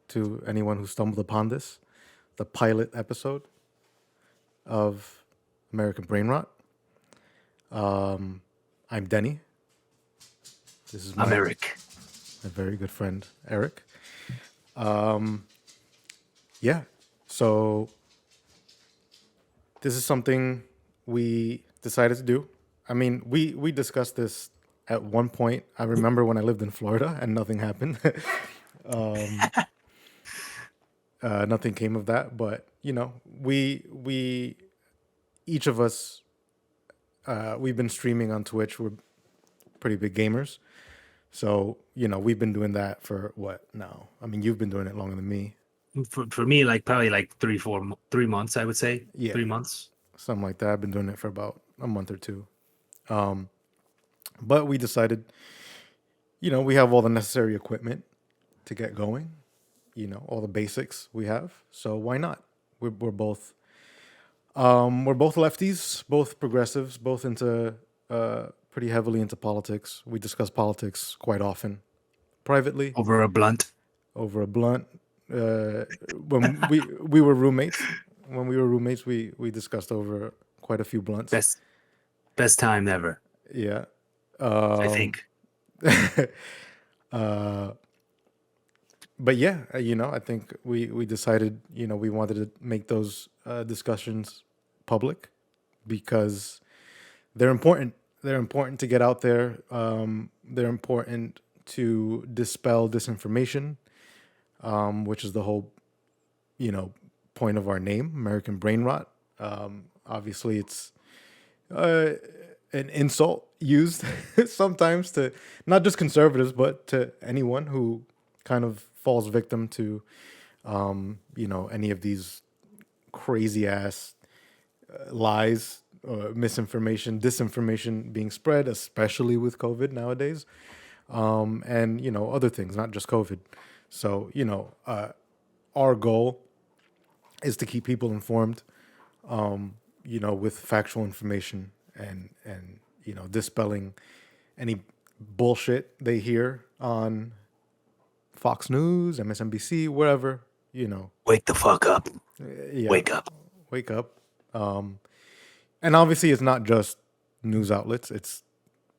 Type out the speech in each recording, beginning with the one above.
to anyone who stumbled upon this, the pilot episode of American Brain Rot. I'm Denny. This is I'm my Erick. very good friend Erick. Yeah, so this is something we decided to do. I mean, we discussed this at one point. I remember when I lived in Florida and nothing happened. Nothing came of that, but we each of us we've been streaming on Twitch. We're pretty big gamers, so we've been doing that for what now? I mean, you've been doing it longer than me. For me, like probably like 3 months, I would say. Yeah, 3 months. something like that. I've been doing it for about a month or two. But we decided, we have all the necessary equipment to get going. All the basics we have. So why not? We're both lefties, both progressives, both into pretty heavily into politics. We discuss politics quite often, privately, Over a blunt. over a blunt. When we were roommates, we discussed over quite a few blunts. Best time ever, Yeah. I think. But yeah, I think we decided, we wanted to make those discussions public because they're important. They're important to get out there. They're important to dispel disinformation, which is the whole, point of our name, American Brain Rot. Obviously, it's an insult used sometimes to not just conservatives, but to anyone who kind of falls victim to, any of these crazy ass lies, misinformation, disinformation being spread, especially with COVID nowadays, and other things, not just COVID. So our goal is to keep people informed, with factual information and dispelling any bullshit they hear on Fox News, MSNBC, wherever. Wake the fuck up. Yeah, Wake up. wake up. And obviously, it's not just news outlets; it's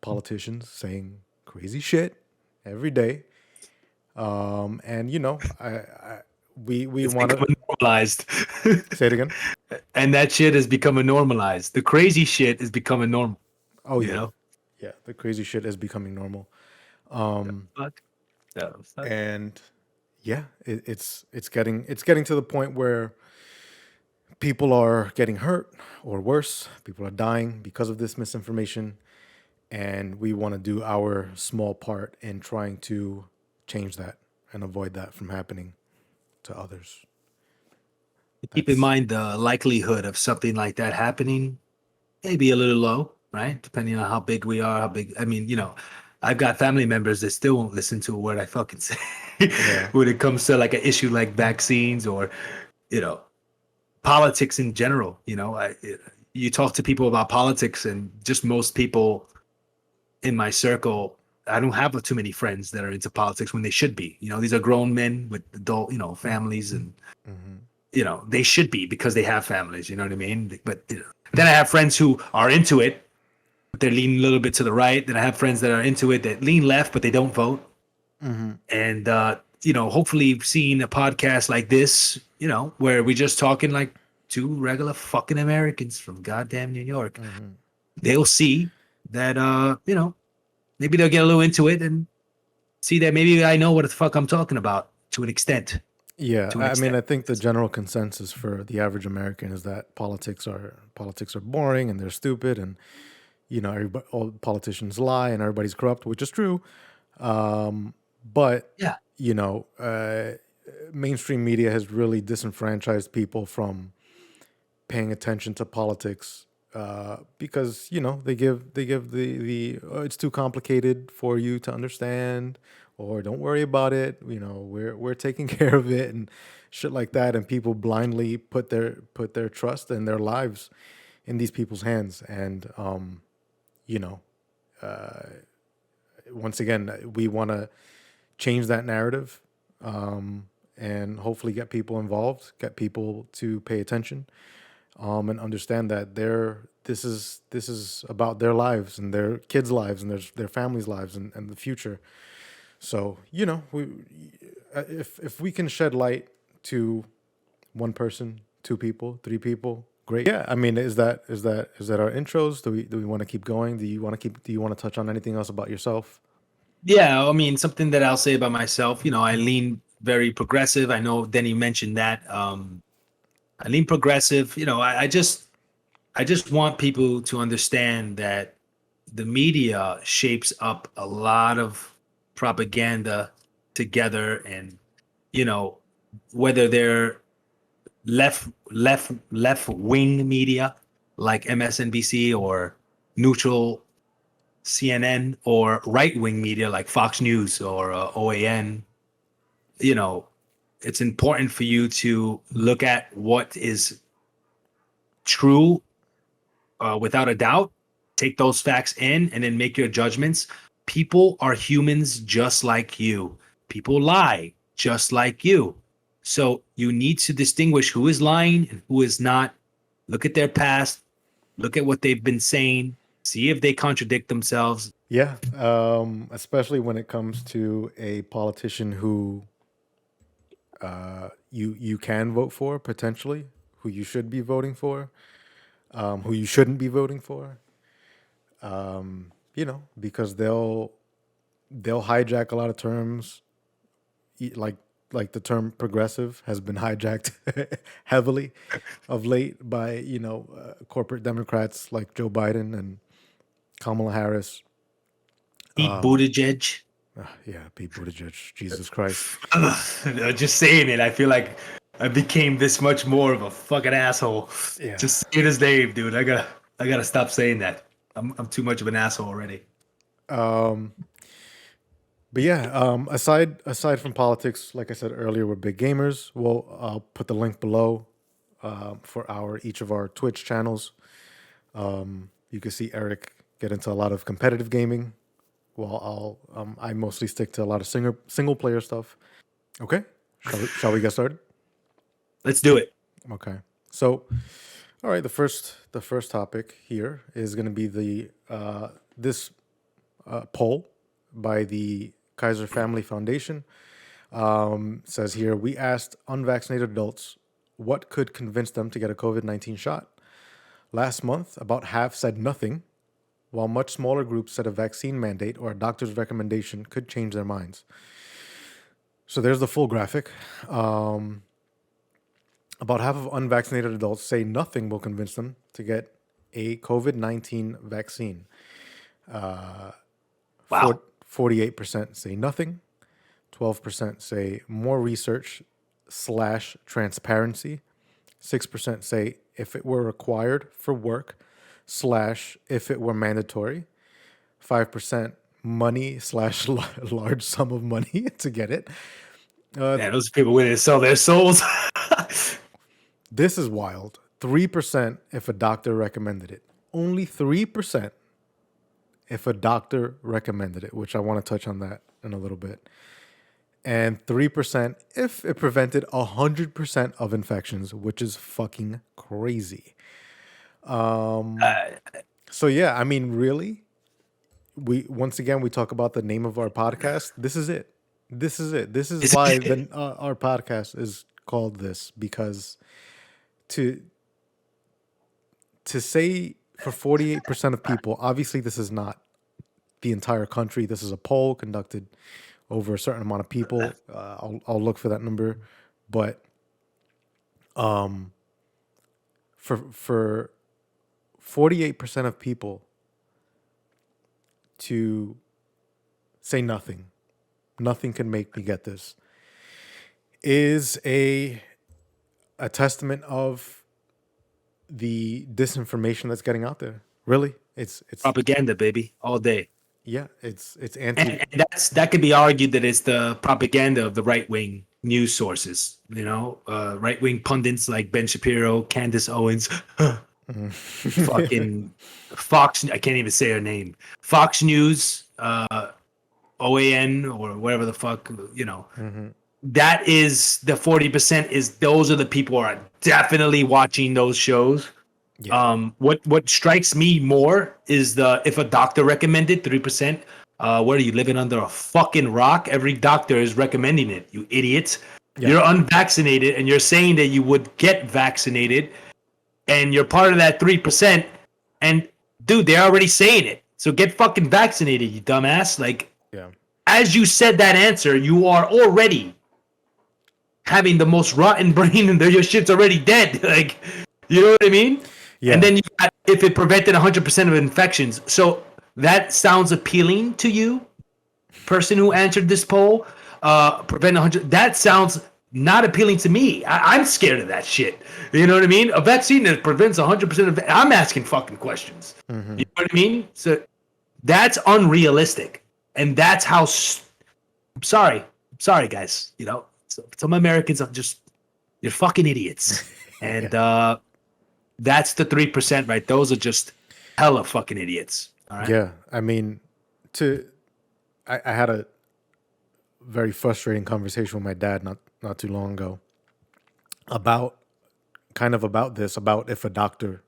politicians saying crazy shit every day. And we It's want to becoming normalized. say it again. And that shit is becoming normalized. The crazy shit is becoming normal. Oh You yeah, know? yeah. The crazy shit is becoming normal. Fuck. Fuck. And yeah, it's getting to the point where people are getting hurt or worse. People are dying because of this misinformation, and we want to do our small part in trying to change that and avoid that from happening to others. Keep in That's mind the likelihood of something like that happening, maybe a little low, right? Depending on how big we are, how big. I mean, I've got family members that still won't listen to a word I fucking say yeah, when it comes to like an issue like vaccines or, you know, politics in general. You talk to people about politics, and just most people in my circle, I don't have too many friends that are into politics when they should be. These are grown men with adult, families, and they should be because they have families. You know what I mean? But then I have friends who are into it, but they're leaning a little bit to the right. Then I have friends that are into it that lean left, but they don't vote. And hopefully seeing a podcast like this, where we're just talking like two regular fucking Americans from goddamn New York, they'll see that maybe they'll get a little into it and see that maybe I know what the fuck I'm talking about to an extent. yeah. To an I mean, extent. I think the general consensus for the average American is that politics are boring and they're stupid, and everybody, all politicians lie and everybody's corrupt, which is true. But Yeah. mainstream media has really disenfranchised people from paying attention to politics because they give the it's too complicated for you to understand, or don't worry about it. We're taking care of it and shit like that, and people blindly put their trust and their lives in these people's hands. And you know once again, we want to change that narrative, and hopefully get people involved, get people to pay attention, and understand that this is about their lives and their kids' lives and their families' lives and the future. So if we can shed light to one person, two people, three people, great. Yeah, I mean, is that our intros? Do we want to keep going? Do you want to touch on anything else about yourself? Yeah, I mean, something that I'll say about myself, I lean very progressive. I know Denny mentioned that. I lean progressive. I just want people to understand that the media shapes up a lot of propaganda together, and you know, whether they're left wing media like MSNBC or neutral CNN, or right wing media like Fox News or OAN, you know, it's important for you to look at what is true, without a doubt, take those facts in, and then make your judgments. People are humans just like you. People lie just like you. So you need to distinguish who is lying and who is not. Look at their past, look at what they've been saying, see if they contradict themselves. Yeah, especially when it comes to a politician who you can vote for potentially, who you should be voting for, who you shouldn't be voting for. Because they'll hijack a lot of terms, like the term progressive has been hijacked heavily of late by corporate Democrats like Joe Biden and Kamala Harris. Pete Buttigieg. Yeah, Pete Buttigieg, Jesus Christ. Just saying it, I feel like I became this much more of a fucking asshole. Yeah. Just saying his name, dude. I gotta stop saying that. I'm too much of an asshole already. But yeah, aside from politics, like I said earlier, we're big gamers. I'll put the link below for each of our Twitch channels. You can see Eric get into a lot of competitive gaming, while I mostly stick to a lot of single player stuff. Okay, shall we get started? Let's do it. Okay, so all right, the first topic here is going to be this poll by the Kaiser Family Foundation. Says here, we asked unvaccinated adults what could convince them to get a COVID-19 shot. Last month, about half said nothing, while much smaller groups said a vaccine mandate or a doctor's recommendation could change their minds. So there's the full graphic. About half of unvaccinated adults say nothing will convince them to get a COVID-19 vaccine. Wow. 48% say nothing. 12% say more research / transparency. 6% say if it were required for work / if it were mandatory. 5% money / large sum of money to get it. Yeah, those people willing to sell their souls. This is wild. 3% if a doctor recommended it. Only 3% if a doctor recommended it, which I want to touch on that in a little bit. And 3% if it prevented 100% of infections, which is fucking crazy. So yeah, I mean, really, we talk about the name of our podcast. This is it. This is why our podcast is called this, because to say for 48% of people, obviously this is not the entire country. This is a poll conducted over a certain amount of people. I'll look for that number, but for 48% of people to say nothing can make me get this, is a testament of the disinformation that's getting out there. Really, it's Propaganda, baby, all day. Yeah, it's anti. And that could be argued that it's the propaganda of the right wing news sources. Right wing pundits like Ben Shapiro, Candace Owens, fucking Fox. I can't even say her name. Fox News, OAN, or whatever the fuck. that is the 40% is those are the people who are definitely watching those shows. Yeah. What strikes me more is the if a doctor recommended 3%. What are you living under a fucking rock? Every doctor is recommending it. You idiots! Yeah. You're unvaccinated, and you're saying that you would get vaccinated, and you're part of that 3%. And dude, they're already saying it. So get fucking vaccinated, you dumbass. Like, Yeah. as you said that answer, you are already having the most rotten brain and your shit's already dead. Like, you know what I mean? And Yeah. then you got, if it prevented 100% of infections. So that sounds appealing to you, person who answered this poll. Prevent 100. That sounds not appealing to me. I'm scared of that shit. You know what I mean? A vaccine that prevents 100% of. I'm asking fucking questions. Mm-hmm. You know what I mean? So that's unrealistic, and that's how. Sorry, guys. You know, some Americans are just you're fucking idiots, and that's the 3%, right? Those are just hella fucking idiots. All right. Yeah. I mean, I had a very frustrating conversation with my dad not too long ago about about this, about if a doctor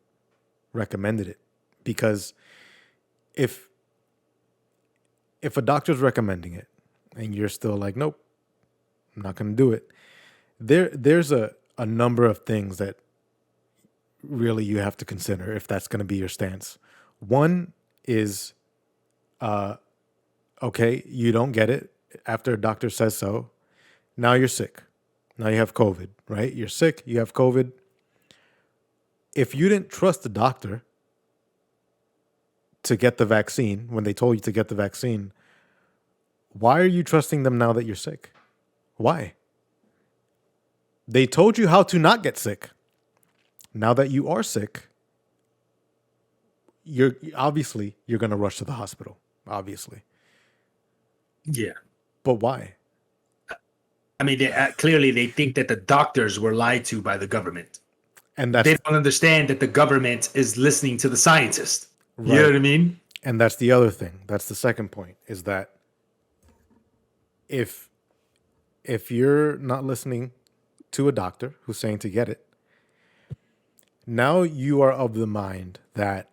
recommended it. Because if a doctor's recommending it and you're still like, nope, I'm not gonna do it, there's a number of things that really you have to consider if that's gonna be your stance. One is okay, you don't get it after a doctor says so. Now you're sick. Now you have COVID, right? You're sick, you have COVID. If you didn't trust the doctor to get the vaccine when they told you to get the vaccine, why are you trusting them now that you're sick? Why? They told you how to not get sick. Now that you are sick, you're going to rush to the hospital, obviously. Yeah. But why? I mean, clearly they think that the doctors were lied to by the government. And They don't understand that the government is listening to the scientists. right. You know what I mean? And that's the other thing. That's the second point, is that if you're not listening to a doctor who's saying to get it, now you are of the mind that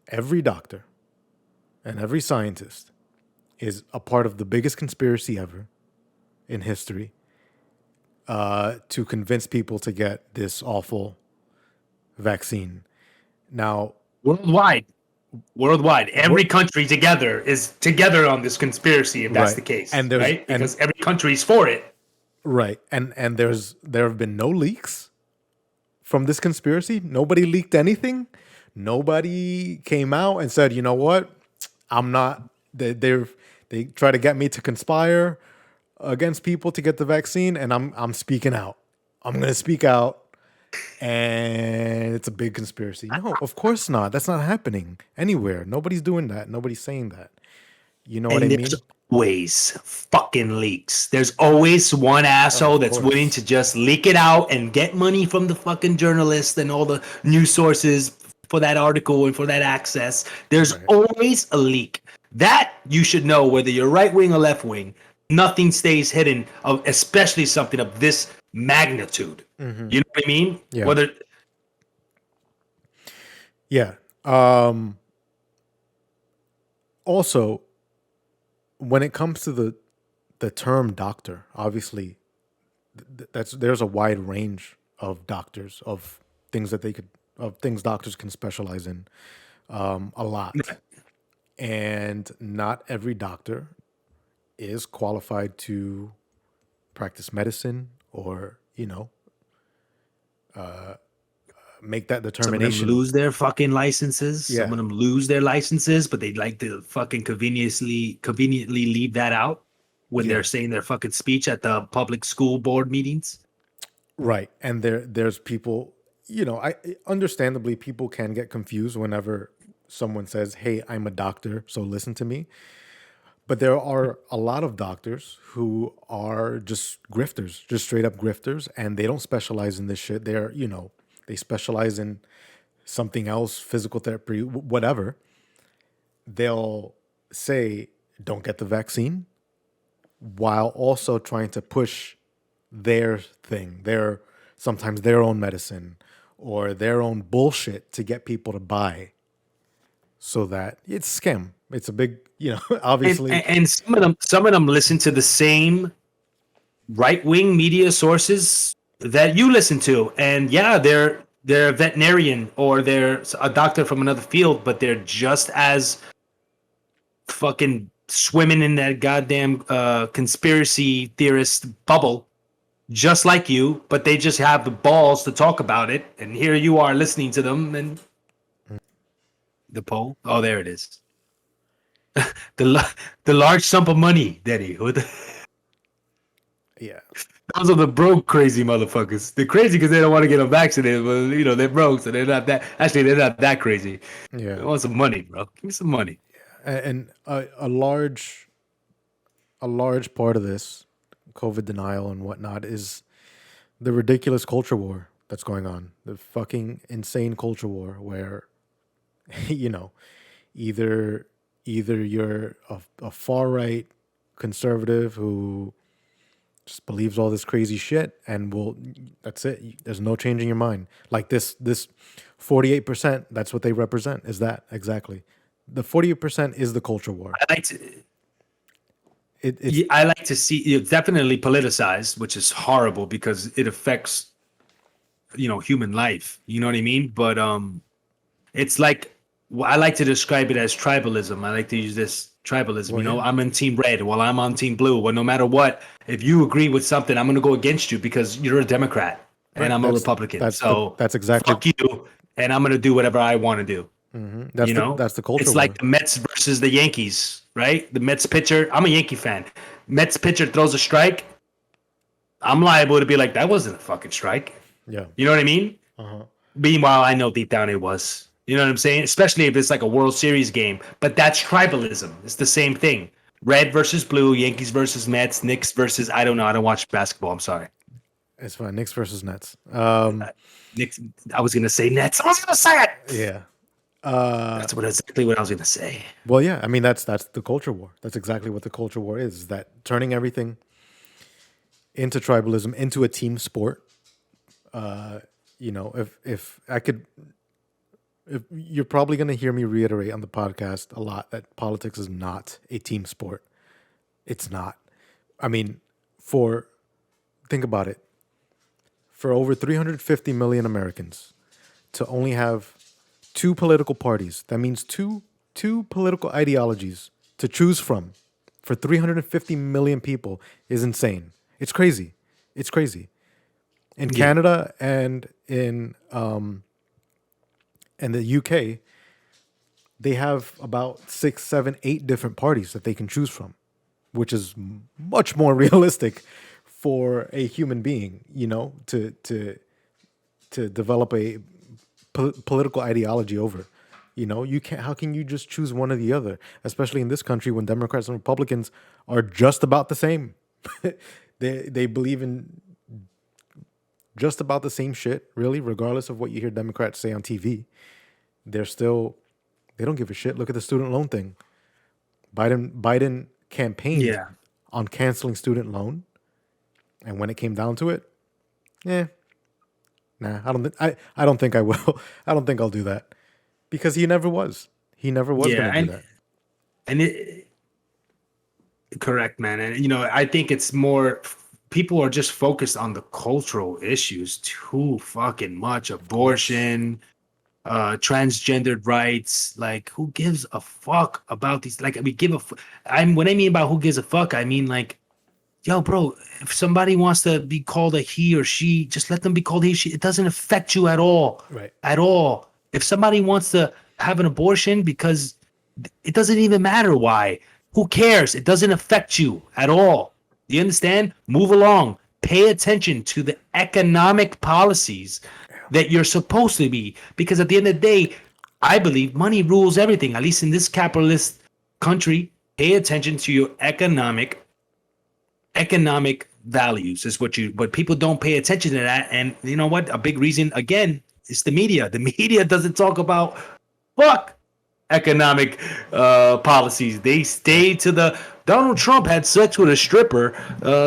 every doctor and every scientist is a part of the biggest conspiracy ever in history, to convince people to get this awful vaccine. Now, Worldwide, every country together is together on this conspiracy. If that's right. the case, And right? Because every country's for it. Right. And there have been no leaks from this conspiracy. Nobody leaked anything. Nobody came out and said, you know what? I'm not. They try to get me to conspire against people to get the vaccine, and I'm speaking out. I'm gonna speak out, and it's a big conspiracy. No, of course not. That's not happening anywhere. Nobody's doing that. Nobody's saying that. You know what I mean? There's always fucking leaks. There's always one asshole that's course. willing to just leak it out and get money from the fucking journalists and all the news sources for that article and for that access. There's always a leak. That you should know, whether you're right wing or left wing. Nothing stays hidden, especially something of this magnitude. Mm-hmm. You know what I mean? Yeah. Whether Yeah. Also, when it comes to the term doctor, obviously, there's a wide range of doctors, of things doctors can specialize in, a lot, and not every doctor is qualified to practice medicine or make that determination. Some of them lose their fucking licenses. Yeah. Some of them lose their licenses, but they'd like to fucking conveniently leave that out when they're saying their fucking speech at the public school board meetings. Right. And there's people, I understandably people can get confused whenever someone says, "Hey, I'm a doctor, so listen to me." But there are a lot of doctors who are just grifters, just straight up grifters, and they don't specialize in this shit. They specialize in something else, physical therapy, whatever. They'll say, "Don't get the vaccine," while also trying to push their thing, sometimes their own medicine or their own bullshit to get people to buy, so that it's a scam. It's a big, and, obviously. and and some of them listen to the same right-wing media sources that you listen to, and yeah, they're a veterinarian or they're a doctor from another field, but they're just as fucking swimming in that goddamn conspiracy theorist bubble, just like you, but they just have the balls to talk about it, and here you are listening to them. And the poll, oh, there it is. The large sum of money, Denny. Yeah. Those are the broke crazy motherfuckers. They're crazy because they don't want to get them vaccinated, but they're broke, so they're not that. Actually, they're not that crazy. Yeah. They want some money, bro. Give me some money. And a large part of this COVID denial and whatnot is the ridiculous culture war that's going on. The fucking insane culture war where, you know, either you're a far right conservative who just believes all this crazy shit and that's it. There's no changing your mind. Like this 48%, that's what they represent. Is that exactly? The 48% is the culture war. I like to see it definitely politicized, which is horrible because it affects human life. You know what I mean? But it's like I like to describe it as tribalism. I like to use this tribalism. Well, yeah. I'm on team red while I'm on team blue. Well, no matter what, if you agree with something, I'm going to go against you because you're a Democrat and I'm a Republican. That's exactly. Fuck you, and I'm going to do whatever I want to do. Mm-hmm. That's the culture. It's like the Mets versus the Yankees, right? The Mets pitcher. I'm a Yankee fan. Mets pitcher throws a strike. I'm liable to be like, that wasn't a fucking strike. Yeah. You know what I mean? Uh-huh. Meanwhile, I know deep down it was. You know what I'm saying? Especially if it's like a World Series game. But that's tribalism. It's the same thing. Red versus blue, Yankees versus Mets, Knicks versus, I don't know. I don't watch basketball. I'm sorry. It's fine. Knicks versus Nets. Knicks. I was going to say Nets. I was going to say it. Yeah. That's exactly what I was going to say. Well, yeah. I mean, that's the culture war. That's exactly what the culture war is. That turning everything into tribalism, into a team sport. If I could... If you're probably going to hear me reiterate on the podcast a lot that politics is not a team sport. It's not. I mean, think about it. For over 350 million Americans to only have two political parties, that means two political ideologies to choose from for 350 million people is insane. It's crazy. It's crazy. In Canada and in the UK, they have about 6, 7, 8 different parties that they can choose from, which is much more realistic for a human being, to develop a political ideology over. You can't. How can you just choose one or the other? Especially in this country, when Democrats and Republicans are just about the same. They believe in just about the same shit, really, regardless of what you hear Democrats say on TV. They don't give a shit. Look at the student loan thing. Biden campaigned on canceling student loan, and when it came down to it, I don't think I will. I don't think I'll do that because he never was. He never was going to do that. And correct, man. And I think it's more. People are just focused on the cultural issues too fucking much. Abortion, transgendered rights. Like, who gives a fuck about these? Like, when I mean about who gives a fuck, I mean like, yo, bro, if somebody wants to be called a he or she, just let them be called he or she. It doesn't affect you at all. Right. At all. If somebody wants to have an abortion, because it doesn't even matter why. Who cares? It doesn't affect you at all. Do you understand? Move along. Pay attention to the economic policies that you're supposed to be. Because at the end of the day, I believe money rules everything. At least in this capitalist country, pay attention to your economic values is but people don't pay attention to that. And you know what? A big reason, again, is the media. The media doesn't talk about economic policies. They stay to the Donald Trump had sex with a stripper.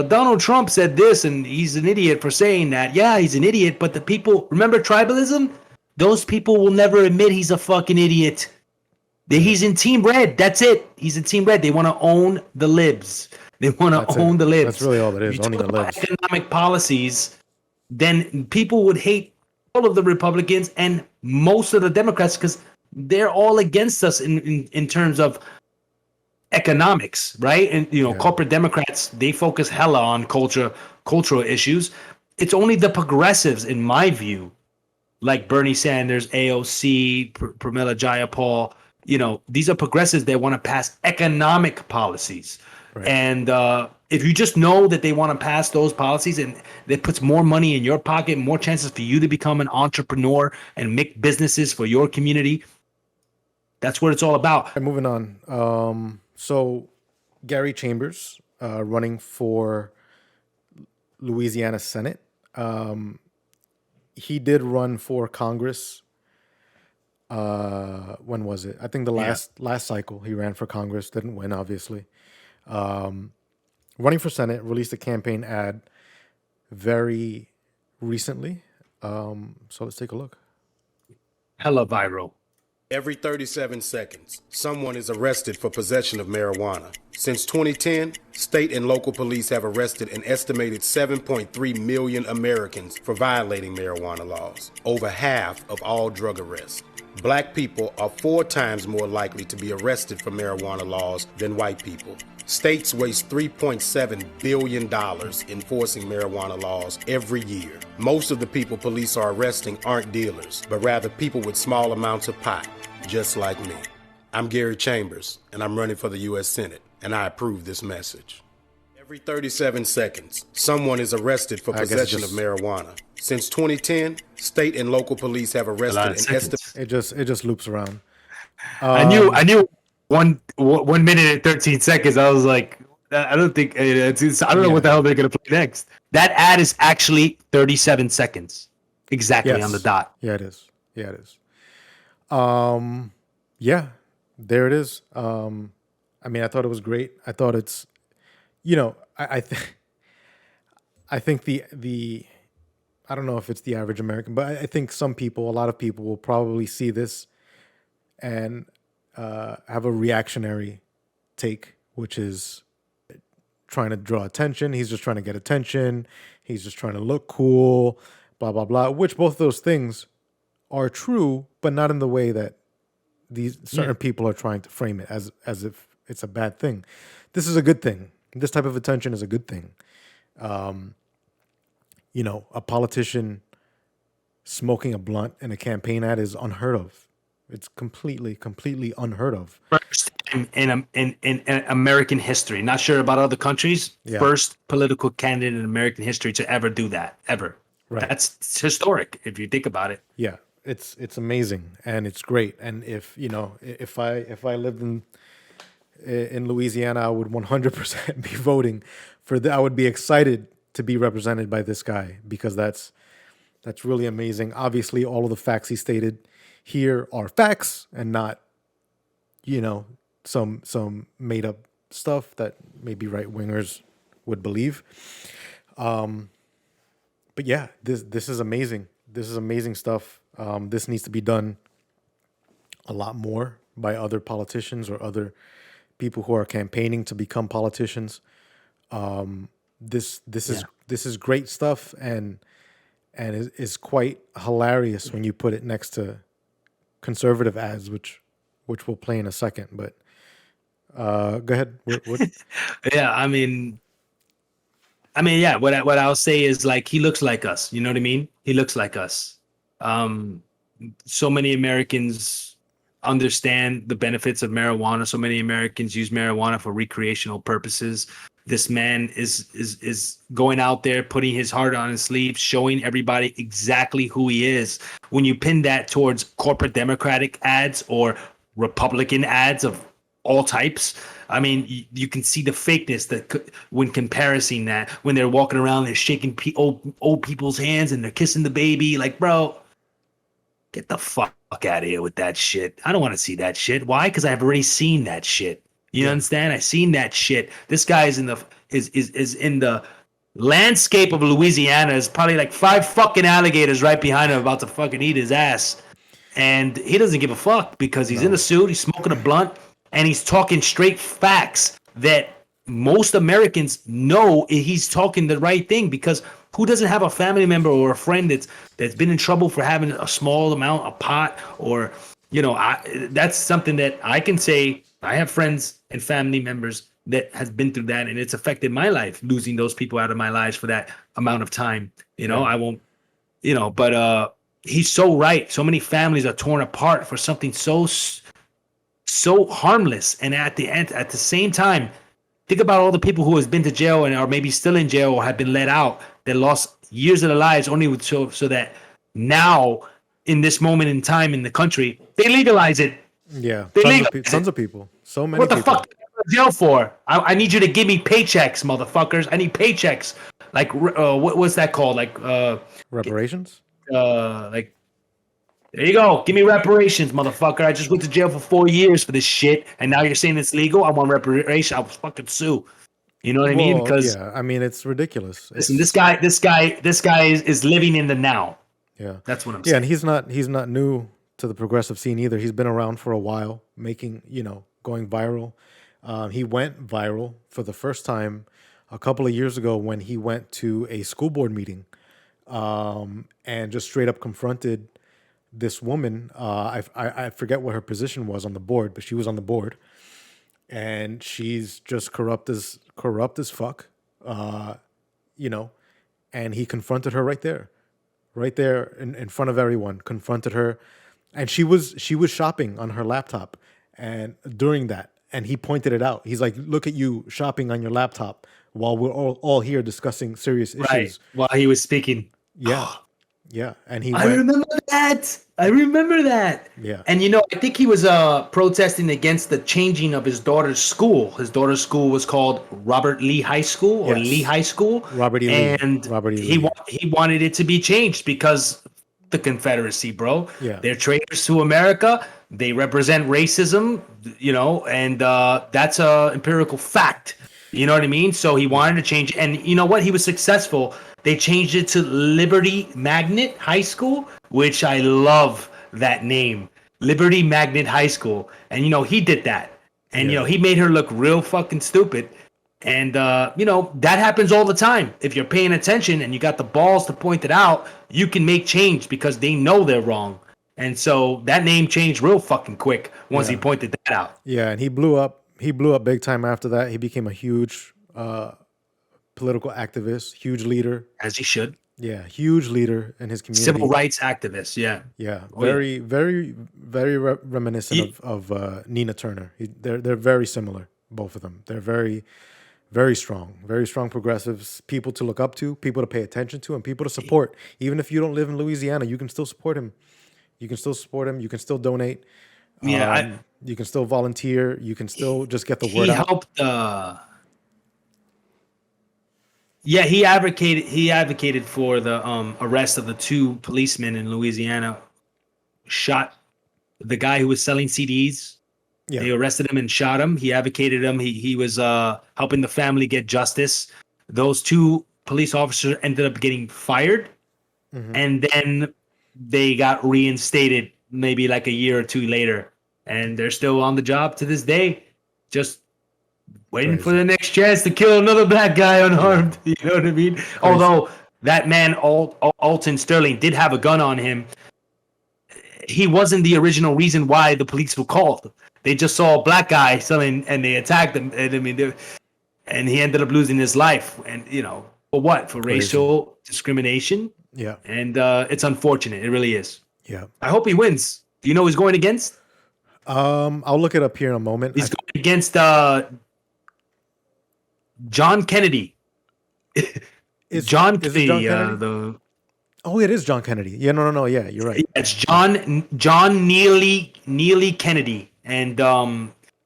Donald Trump said this, and he's an idiot for saying that. Yeah, he's an idiot, but the people, remember tribalism? Those people will never admit he's a fucking idiot. He's in Team Red. That's it. He's in Team Red. They want to own the libs. They want to own the libs. That's really all it is, If you owning talk the about libs. economic policies, then people would hate all of the Republicans and most of the Democrats because they're all against us in terms of economics, right? And corporate Democrats, they focus hella on cultural issues. It's only the progressives, in my view, like Bernie Sanders, AOC, Pramila Jayapal. These are progressives that want to pass economic policies. Right. And if you just know that they want to pass those policies and that puts more money in your pocket, more chances for you to become an entrepreneur and make businesses for your community, that's what it's all about. And moving on. So Gary Chambers running for Louisiana Senate. He did run for Congress. When was it? I think the last cycle he ran for Congress, didn't win, obviously. Running for Senate, released a campaign ad very recently. So let's take a look. Hella viral. Every 37 seconds, someone is arrested for possession of marijuana. Since 2010, state and local police have arrested an estimated 7.3 million Americans for violating marijuana laws, over half of all drug arrests. Black people are 4 times more likely to be arrested for marijuana laws than white people. States waste $3.7 billion enforcing marijuana laws every year. Most of the people police are arresting aren't dealers, but rather people with small amounts of pot, just like me. I'm Gary Chambers, and I'm running for the U.S. Senate, and I approve this message. Every 37 seconds, someone is arrested for possession of marijuana. Since 2010, state and local police have arrested an estimated... It just loops around. I knew 1 minute and 13 seconds. I was like, I don't think I don't know what the hell they're gonna play next. That ad is actually 37 seconds, exactly on the dot. Yeah, it is. Yeah, it is. Yeah, there it is. I mean, I thought it was great. I thought it's, I think the I don't know if it's the average American, but I think a lot of people will probably see this and have a reactionary take, which is trying to draw attention. He's just trying to get attention. He's just trying to look cool, blah, blah, blah, which both of those things are true, but not in the way that these certain people are trying to frame it as if it's a bad thing. This is a good thing. This type of attention is a good thing. A politician smoking a blunt in a campaign ad is unheard of. It's completely unheard of. First in American history. Not sure about other countries. Yeah. First political candidate in American history to ever do that, ever. Right. That's historic if you think about it. Yeah, it's amazing and it's great. And if I lived in Louisiana, I would 100% be voting for that. I would be excited to be represented by this guy because that's really amazing. Obviously, all of the facts he stated here are facts and not, some made up stuff that maybe right wingers would believe. But yeah, this is amazing. This is amazing stuff. This needs to be done a lot more by other politicians or other people who are campaigning to become politicians. This is great stuff and is quite hilarious when you put it next to conservative ads, which we'll play in a second. But go ahead. What? Yeah, I mean, yeah. What I'll say is like he looks like us. You know what I mean? He looks like us. So many Americans understand the benefits of marijuana. So many Americans use marijuana for recreational purposes. This man is going out there, putting his heart on his sleeve, showing everybody exactly who he is. When you pin that towards corporate Democratic ads or Republican ads of all types, I mean, you can see the fakeness that when comparing that, when they're walking around, they're shaking old people's hands and they're kissing the baby. Like, bro, get the fuck out of here with that shit. I don't want to see that shit. Why? Because I've already seen that shit. You understand? I seen that shit. This guy is in the landscape of Louisiana. Is probably like 5 fucking alligators right behind him about to fucking eat his ass. And he doesn't give a fuck because he's in a suit, he's smoking a blunt, and he's talking straight facts that most Americans know he's talking the right thing, because who doesn't have a family member or a friend that's been in trouble for having a small amount of pot, or that's something that I can say. I have friends and family members that has been through that, and it's affected my life, losing those people out of my lives for that amount of time. I won't, but he's so right. So many families are torn apart for something so harmless, and at the same time, think about all the people who has been to jail and are maybe still in jail or have been let out, that lost years of their lives only so that now, in this moment in time in the country, they legalize it. Yeah, They tons of people. So many What the people. fuck are you in jail for? I need you to give me paychecks, motherfuckers. I need paychecks. Like, what's that called? Like, Reparations? like, there you go. Give me reparations, motherfucker. I just went to jail for 4 years for this shit, and now you're saying it's legal? I want reparation. I'll fucking sue. You know what I mean? Because I mean, it's ridiculous. listen, this guy is living in the now. Yeah, that's what I'm saying. saying. And he's not new to the progressive scene either. He's been around for a while, making going viral. He went viral for the first time a couple of years ago when he went to a school board meeting, and just straight up confronted this woman. I forget what her position was on the board, but she was on the board, and she's just corrupt as fuck, and he confronted her right there in front of everyone, confronted her, and she was shopping on her laptop, and during that, and he pointed it out. He's like, look at you shopping on your laptop while we're all here discussing serious issues. Right, while he was speaking. Yeah, and I remember that. Yeah. And I think he was protesting against the changing of his daughter's school. His daughter's school was called Robert Lee High School, or Lee High School. Robert E. Lee. And Robert E. Lee. He wanted it to be changed because the Confederacy, bro. Yeah. They're traitors to America. They represent racism, and that's a empirical fact. You know what I mean? So he wanted to change it. And you know what? He was successful. They changed it to Liberty Magnet High School, which I love that name. Liberty Magnet High School. And, he did that. And, he made her look real fucking stupid. And, that happens all the time. If you're paying attention and you got the balls to point it out, you can make change because they know they're wrong. And so that name changed real fucking quick once he pointed that out. Yeah, and he blew up. He blew up big time after that. He became a huge political activist, huge leader. As he should. Yeah, huge leader in his community. Civil rights activist, yeah. Yeah, very reminiscent of Nina Turner. They're very similar, both of them. They're very, very strong progressives, people to look up to, people to pay attention to, and people to support. Even if you don't live in Louisiana, you can still support him. You can still donate. Yeah, you can still volunteer. You can still just get the word out. He advocated for the arrest of the 2 policemen in Louisiana. Shot the guy who was selling CDs. Yeah. They arrested him and shot him. He advocated him. He was helping the family get justice. Those 2 police officers ended up getting fired, and then they got reinstated maybe like a year or 2 later, and they're still on the job to this day, just waiting for the next chance to kill another black guy unharmed. You know what I mean? Crazy. Although that man, Alton Sterling, did have a gun on him, he wasn't the original reason why the police were called. They just saw a black guy selling, and they attacked him. And and he ended up losing his life. And for what? For racial discrimination. Yeah. And it's unfortunate. It really is. Yeah. I hope he wins. Do you know who he's going against? I'll look it up here in a moment. He's going against John Kennedy. John Kennedy? Oh, it is John Kennedy. Yeah, no. Yeah, you're right. It's John Neely Kennedy. And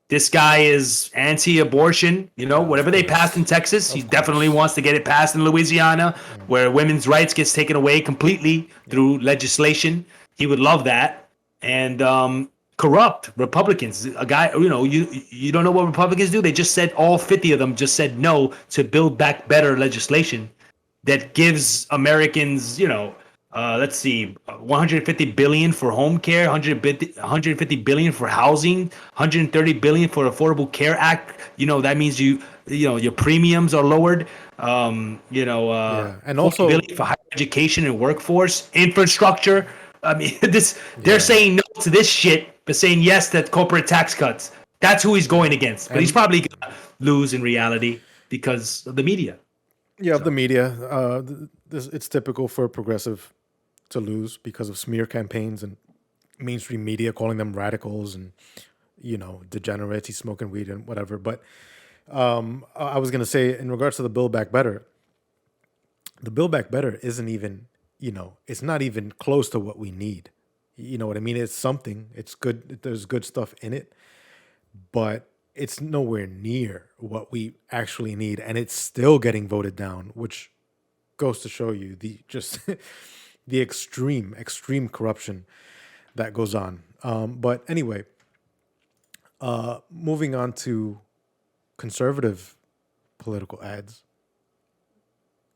this guy is anti-abortion. Whatever they passed in Texas, he definitely wants to get it passed in Louisiana, where women's rights gets taken away completely through legislation. He would love that. And corrupt Republicans. A guy, you don't know what Republicans do. They just said all 50 of them just said no to Build Back Better legislation that gives Americans, let's see, 150 billion for home care, 150 billion for housing, 130 billion for Affordable Care Act. That means your premiums are lowered. and 40 also billion for higher education and workforce infrastructure. I mean, they're saying no to this shit, but saying yes to corporate tax cuts. That's who he's going against. But he's probably gonna lose in reality because of the media. Yeah, of the media. It's typical for a progressive to lose because of smear campaigns and mainstream media calling them radicals and degenerates. He's smoking weed and whatever. But I was gonna say in regards to the Build Back Better, the Build Back Better isn't even it's not even close to what we need. You know what I mean? It's something. It's good. There's good stuff in it, but it's nowhere near what we actually need, and it's still getting voted down, which goes to show you the extreme corruption that goes on. But anyway, moving on to conservative political ads.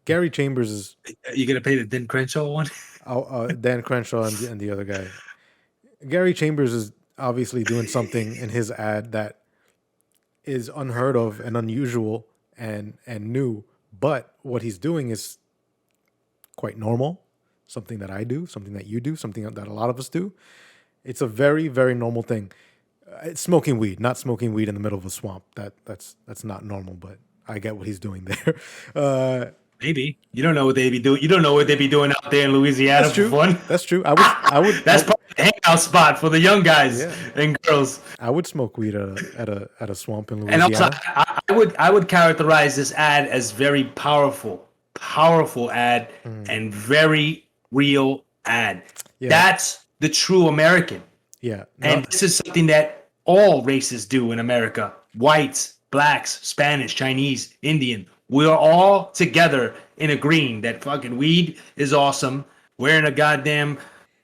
Gary Chambers is. Are you gonna pay the Dan Crenshaw one? Dan Crenshaw and the other guy. Gary Chambers is obviously doing something in his ad that is unheard of and unusual and new. But what he's doing is quite normal. Something that I do, something that you do, something that a lot of us do. It's a very, very normal thing. It's smoking weed, not smoking weed in the middle of a swamp. That's not normal, but I get what he's doing there. Maybe you don't know what they be doing. You don't know what they be doing out there in Louisiana. That's true. For fun. That's true. I would. That's probably the hangout spot for the young guys and girls. I would smoke weed at a swamp in And Louisiana. also, I would characterize this ad as very powerful ad and very real ad. Yeah. That's the true American. Yeah. And this is something that all races do in America. Whites, blacks, Spanish, Chinese, Indian. We're all together in agreeing that fucking weed is awesome. Wearing a goddamn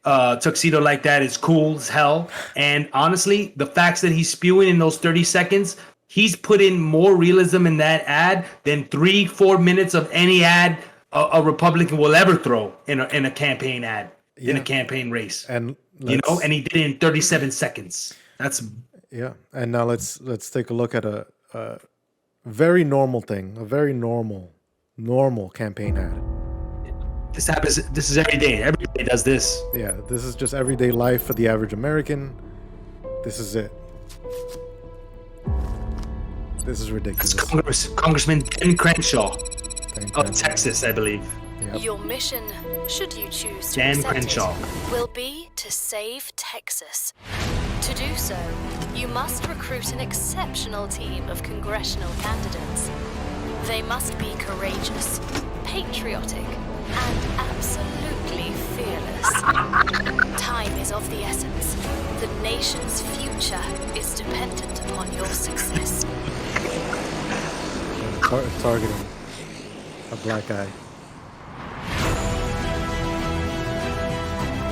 tuxedo like that is cool as hell. And honestly, the facts that he's spewing in those 30 seconds, he's put in more realism in that ad than 3-4 minutes of any ad a Republican will ever throw in a campaign ad, in a campaign race. And and he did it in 37 seconds. That's And now let's take a look at a very normal thing, a very normal campaign ad. This happens. This is every day. Everybody does this. Yeah, this is just everyday life for the average American. This is it. This is ridiculous. That's Congressman Den Crenshaw Thank of you. Texas, I believe. Yep. Your mission, should you choose to Dan accept Crenshaw. it, will be to save Texas. To do so, you must recruit an exceptional team of congressional candidates. They must be courageous, patriotic, and absolutely fearless. Time is of the essence. The nation's future is dependent upon your success. Targeting a black guy.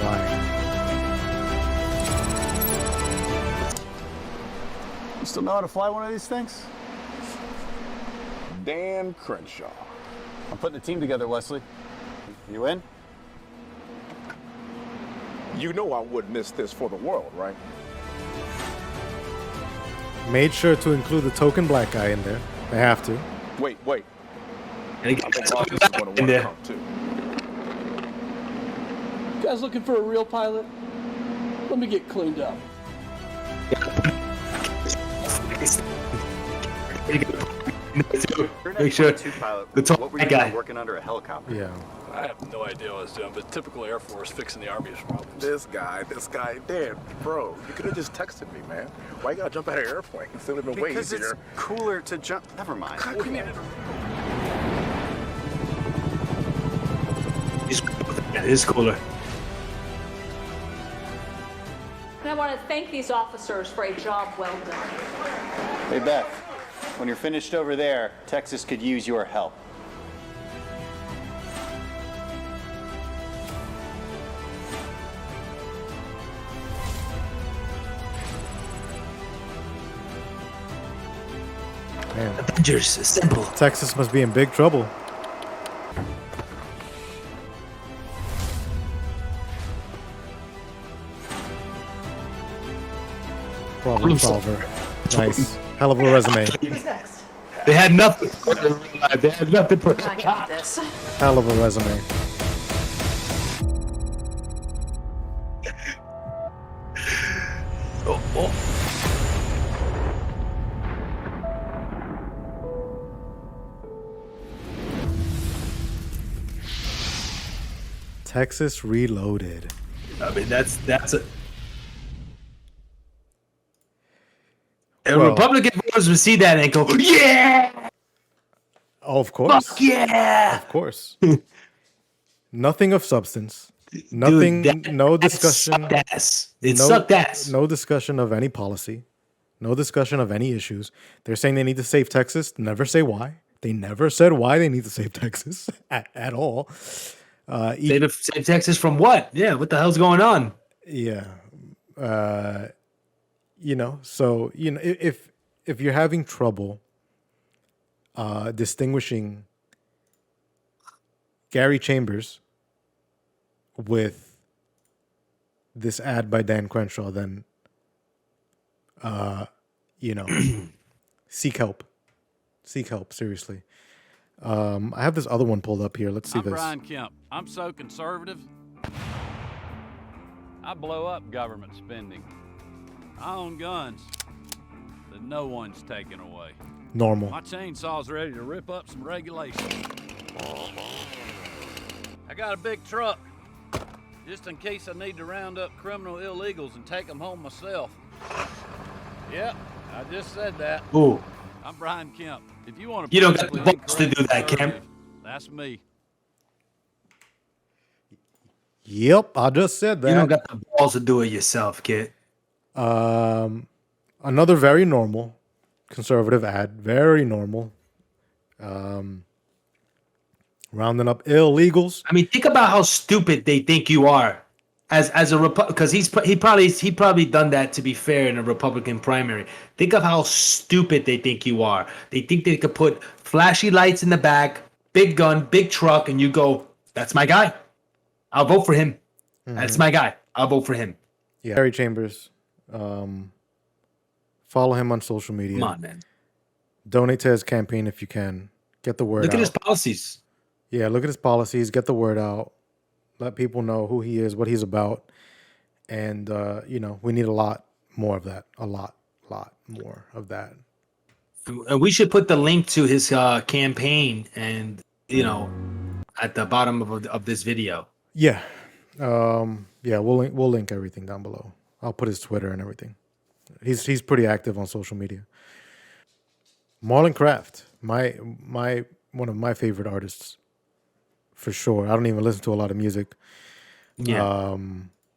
Why? You still know how to fly one of these things? Dan Crenshaw. I'm putting a team together, Wesley. You in? You know I wouldn't miss this for the world, right? Made sure to include the token black guy in there. They have to. Wait. And I think Marcus is going to want to come too. You guys looking for a real pilot? Let me get cleaned up. Make sure the top What were you guy. doing working under a helicopter? Yeah. I have no idea what I was doing, but typical Air Force fixing the Army's problems. This guy, Dan, bro, you could have just texted me, man. Why you gotta jump out of an airplane? It would have been way Because it's easier. cooler to jump. Never mind. It's cooler. And I want to thank these officers for a job well done. Hey, Beth, when you're finished over there, Texas could use your help. Avengers, assemble. Texas must be in big trouble. Problem solver. Nice. Hell of a resume. They had nothing. They had nothing. I got this. Hell of a resume. Oh. Texas Reloaded. I mean, that's a Well- Republican voters would see that and go, yeah, Oh, of course. fuck yeah. Of course. Nothing of substance. Nothing. Dude, no that discussion. sucked ass. It no, sucked ass. No discussion of any policy. No discussion of any issues. They're saying they need to save Texas. Never say why. They never said why they need to save Texas at all. Save Texas from what? Yeah, what the hell's going on? Yeah. So if you're having trouble distinguishing Gary Chambers with this ad by Dan Crenshaw, then seek help. Seek help, seriously. I have this other one pulled up here. Let's see I'm this. Brian Kemp. I'm so conservative. I blow up government spending. I own guns that no one's taking away. Normal. My chainsaw's ready to rip up some regulations. I got a big truck, just in case I need to round up criminal illegals and take them home myself. Yep, I just said that. Ooh. I'm Brian Kemp. If you want to, You don't got the balls to do that, Kemp. That's me. Yep, I just said that. You don't got the balls to do it yourself, kid. Another very normal conservative ad. Very normal. Rounding up illegals. I mean, think about how stupid they think you are, as a because he probably done that, to be fair, in a Republican primary. Think of how stupid they think you are. They think they could put flashy lights in the back, big gun, big truck, and you go, "That's my guy. I'll vote for him. That's my guy. I'll vote for him." Yeah, Gary Chambers. Follow him on social media. Come on, man. Donate to his campaign if you can. Get the word out. Look at his policies. Yeah, look at his policies. Get the word out. Let people know who he is, what he's about. And, we need a lot more of that. A lot more of that. And we should put the link to his campaign and, at the bottom of this video. Yeah. We'll link everything down below. I'll put his Twitter and everything. He's pretty active on social media. Marlon Craft, one of my favorite artists, for sure. I don't even listen to a lot of music. Yeah.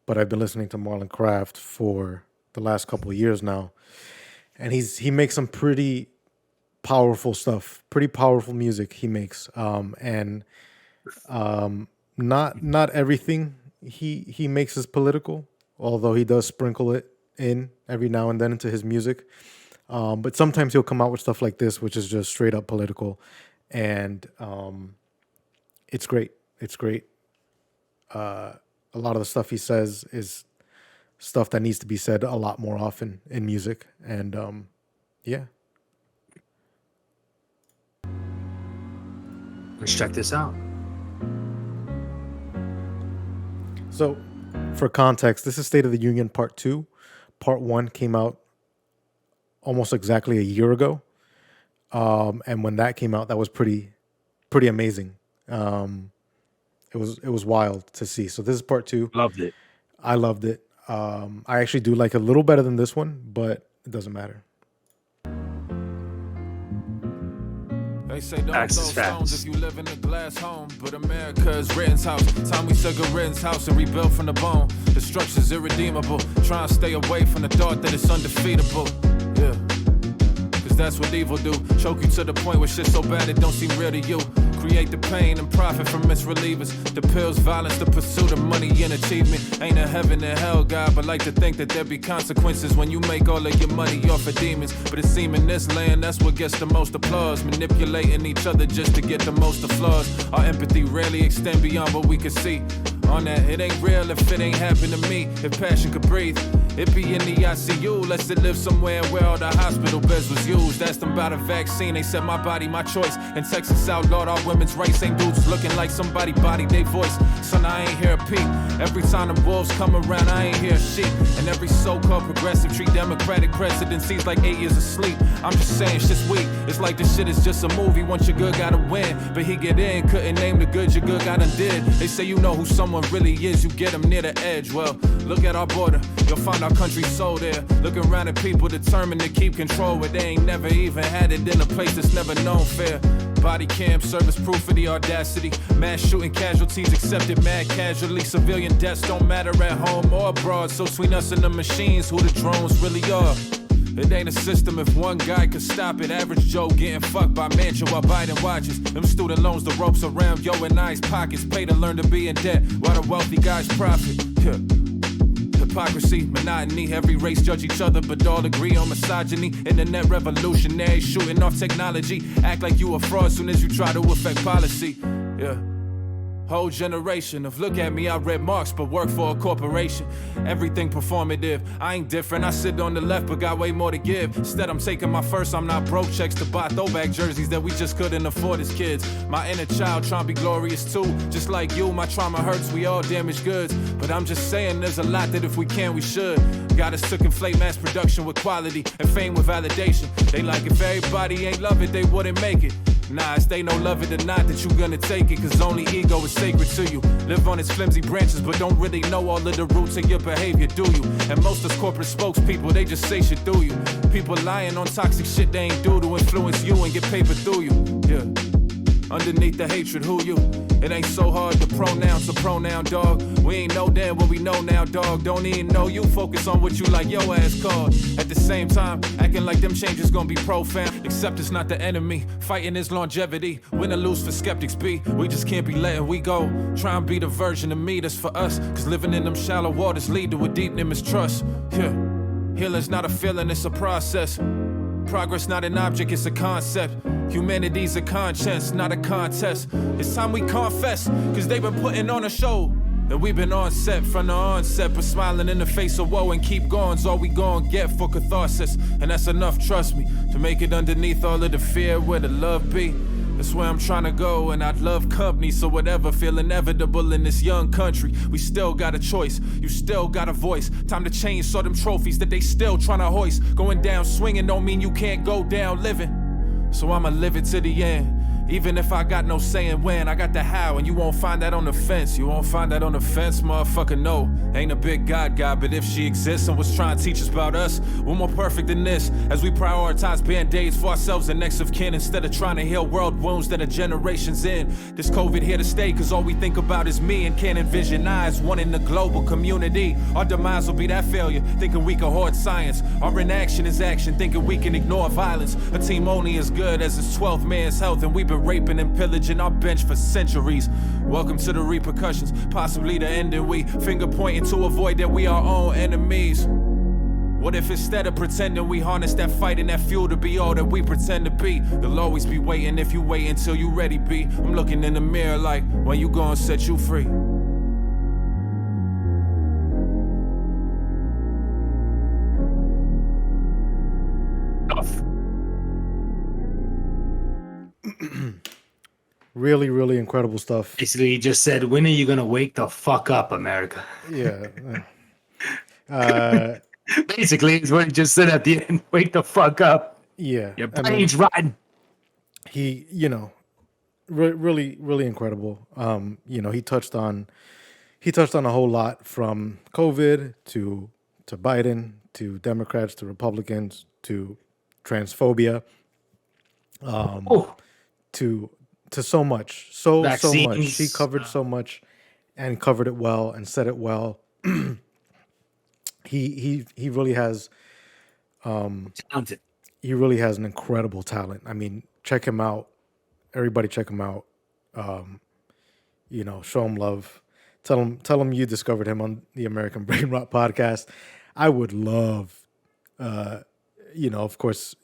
But I've been listening to Marlon Craft for the last couple of years now, and he makes some pretty powerful stuff, pretty powerful music he makes. Not everything he makes is political, although he does sprinkle it in every now and then into his music. But sometimes he'll come out with stuff like this, which is just straight up political, and it's great. It's great. A lot of the stuff he says is stuff that needs to be said a lot more often in music, and yeah. Let's check this out. So, for context, this is State of the Union Part 2. Part 1 came out almost exactly a year ago. And when that came out, that was pretty amazing. It was wild to see. So this is Part 2. Loved it. I loved it. I actually do like it a little better than this one, but it doesn't matter. They say don't throw stones if you live in a glass home, but America is Ritten's house. Time we took a Ritten's house and rebuilt from the bone. The structure's irredeemable. Try and stay away from the thought that it's undefeatable. Yeah, cause that's what evil do. Choke you to the point where shit's so bad it don't seem real to you. create the pain and profit from its relievers. The pills, violence, the pursuit of money and achievement. Ain't a heaven and hell, God, but like to think that there be consequences when you make all of your money off of demons. But it seems in this land, that's what gets the most applause. Manipulating each other just to get the most applause. Our empathy rarely extend beyond what we can see. On that, it ain't real if it ain't happened to me. If passion could breathe, it be in the ICU. Let's it live somewhere where all the hospital beds was used. Asked them about a vaccine, they said my body, my choice. In Texas outlawed all women's rights. Ain't dudes looking like somebody body they voice. Son, I ain't hear a peep. Every time the wolves come around, I ain't hear a sheep. And every so-called progressive treat Democratic presidencies like 8 years of sleep. I'm just saying, shit's weak. It's like this shit is just a movie. Once your good gotta win, but he get in, couldn't name the good your good got undid. They say you know who someone really is, you get them near the edge. Well, look at our border, you'll find our country soul there. Look around at people determined to keep control, where they ain't never even had it in a place that's never known fair. Body cam, service proof of the audacity. Mass shooting casualties accepted mad casually. Civilian deaths don't matter at home or abroad. So between us and the machines, who the drones really are. It ain't a system if one guy could stop it. Average Joe getting fucked by Mansion while Biden watches. Them student loans, the ropes around yo and I's pockets. Pay to learn to be in debt while the wealthy guys profit. Yeah. Hypocrisy, monotony, every race judge each other but all agree on misogyny. Internet revolutionary, shooting off technology. Act like you a fraud soon as you try to affect policy. Yeah. Whole generation of look at me, I read Marx but work for a corporation. Everything performative, I ain't different. I sit on the left but got way more to give. Instead I'm taking my first, I'm not broke checks to buy throwback jerseys that we just couldn't afford as kids. My inner child trying to be glorious too. Just like you, my trauma hurts, we all damaged goods. But I'm just saying there's a lot that if we can, we should. Got us to conflate mass production with quality and fame with validation. They like if everybody ain't love it, they wouldn't make it. Nah, it's they no love it or not that you gonna take it, cause only ego is sacred to you. Live on its flimsy branches but don't really know all of the roots of your behavior, do you? And most of corporate spokespeople, they just say shit through you. People lying on toxic shit they ain't do to influence you and get paper through you. Yeah. Underneath the hatred, who you? It ain't so hard to pronounce a pronoun, dog. We ain't know then what we know now, dog. Don't even know you, focus on what you like your ass called. At the same time, acting like them changes gonna be profound. Except it's not the enemy, fighting is longevity. Win or lose for skeptics be, we just can't be letting we go. Try and be the version of me that's for us, cause living in them shallow waters lead to a deep mistrust. Yeah, healing's not a feeling, it's a process. Progress not an object, it's a concept. Humanity's a conscience, not a contest. It's time we confess, cause they've been putting on a show. And we've been on set from the onset, but smiling in the face of woe and keep going's all we gon' get for catharsis. And that's enough, trust me, to make it underneath all of the fear where the love be. That's where I'm trying to go, and I'd love company. So whatever feel inevitable in this young country, we still got a choice, you still got a voice. Time to change, saw them trophies that they still trying to hoist. Going down swinging don't mean you can't go down living. So I'ma live it to the end. Even if I got no saying when, I got the how, and you won't find that on the fence. You won't find that on the fence, motherfucker, no. Ain't a big God, but if she exists and was trying to teach us about us, we're more perfect than this. As we prioritize band-aids for ourselves and next of kin, instead of trying to heal world wounds that are generations in. This COVID here to stay, cause all we think about is me, and can't envision eyes, one in the global community. Our demise will be that failure, thinking we can hoard science. Our inaction is action, thinking we can ignore violence. A team only as good as its 12th man's health, and we've been raping and pillaging our bench for centuries. Welcome to the repercussions, possibly the ending. We finger pointing to avoid that we our own enemies. What if instead of pretending we harness that fight and that fuel to be all that we pretend to be? You'll always be waiting if you wait until you ready be. I'm looking in the mirror like, when you gonna set you free? Really, really incredible stuff. Basically, he just said, when are you going to wake the fuck up, America? Yeah. Basically, it's what he just said at the end. Wake the fuck up. Yeah. Your brain's rotten. He, really, really incredible. He touched on a whole lot, from COVID to Biden, to Democrats, to Republicans, to transphobia, to so much, so much. He covered so much, and covered it well, and said it well. He really has, talented. He really has an incredible talent. I mean, check him out. Everybody, check him out. show him love. Tell him you discovered him on the American Brain Rot podcast. I would love, of course,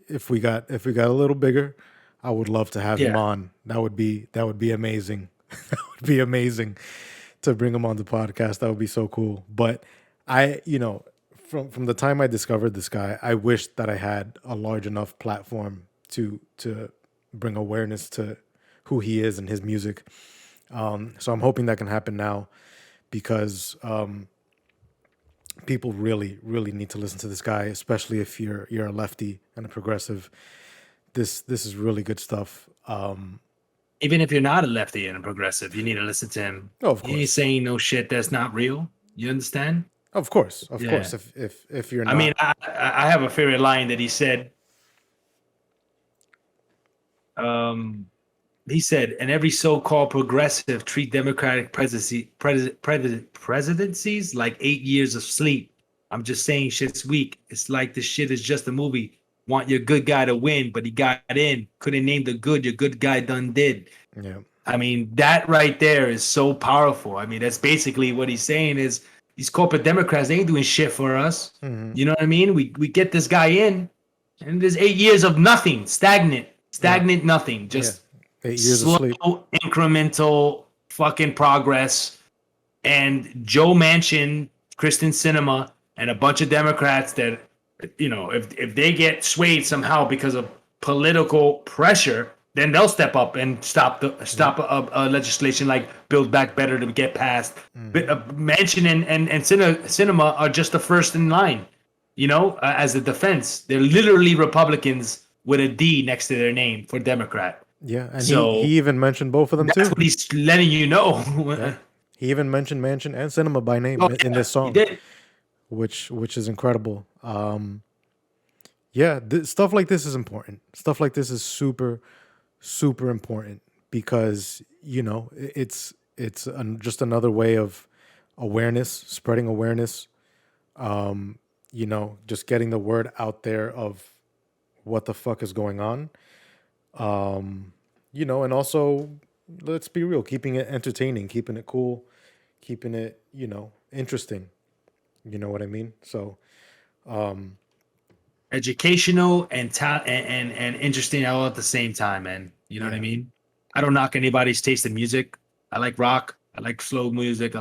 if we got a little bigger, I would love to have him on. That would be amazing. That would be amazing to bring him on the podcast. That would be so cool. But from the time I discovered this guy, I wish that I had a large enough platform to bring awareness to who he is and his music. So I'm hoping that can happen now, because people really, really need to listen to this guy, especially if you're a lefty and a progressive. This is really good stuff. Even if you're not a lefty and a progressive, you need to listen to him. Oh, of course. He ain't saying no shit that's not real. You understand? Of course. If you're not, I mean, I have a favorite line that he said. He said, "And every so-called progressive treat Democratic presidencies like 8 years of sleep. I'm just saying shit's weak. It's like this shit is just a movie. Want your good guy to win, but he got in. Couldn't name the good your good guy done did." Yeah. I mean, that right there is so powerful. I mean, that's basically what he's saying is these corporate Democrats, they ain't doing shit for us. Mm-hmm. You know what I mean? We get this guy in, and there's 8 years of nothing, stagnant nothing. Just 8 years slow, of sleep. incremental fucking progress. And Joe Manchin, Kristen Sinema, and a bunch of Democrats that, if they get swayed somehow because of political pressure, then they'll step up and stop a legislation like Build Back Better to get passed. Manchin and Sinema are just the first in line, as a defense. They're literally Republicans with a D next to their name for Democrat. Yeah, and so he even mentioned both of them that's too. what he's letting you know. Yeah. He even mentioned Manchin and Cinema by name in this song, he did. which is incredible. Stuff like this is important. Stuff like this is super, super important, because it's just another way of awareness, spreading awareness. Just getting the word out there of what the fuck is going on. And also, let's be real, keeping it entertaining, keeping it cool, keeping it, interesting. You know what I mean? So, educational and interesting all at the same time, man. You know what I mean? I don't knock anybody's taste in music. I like rock. I like slow music. I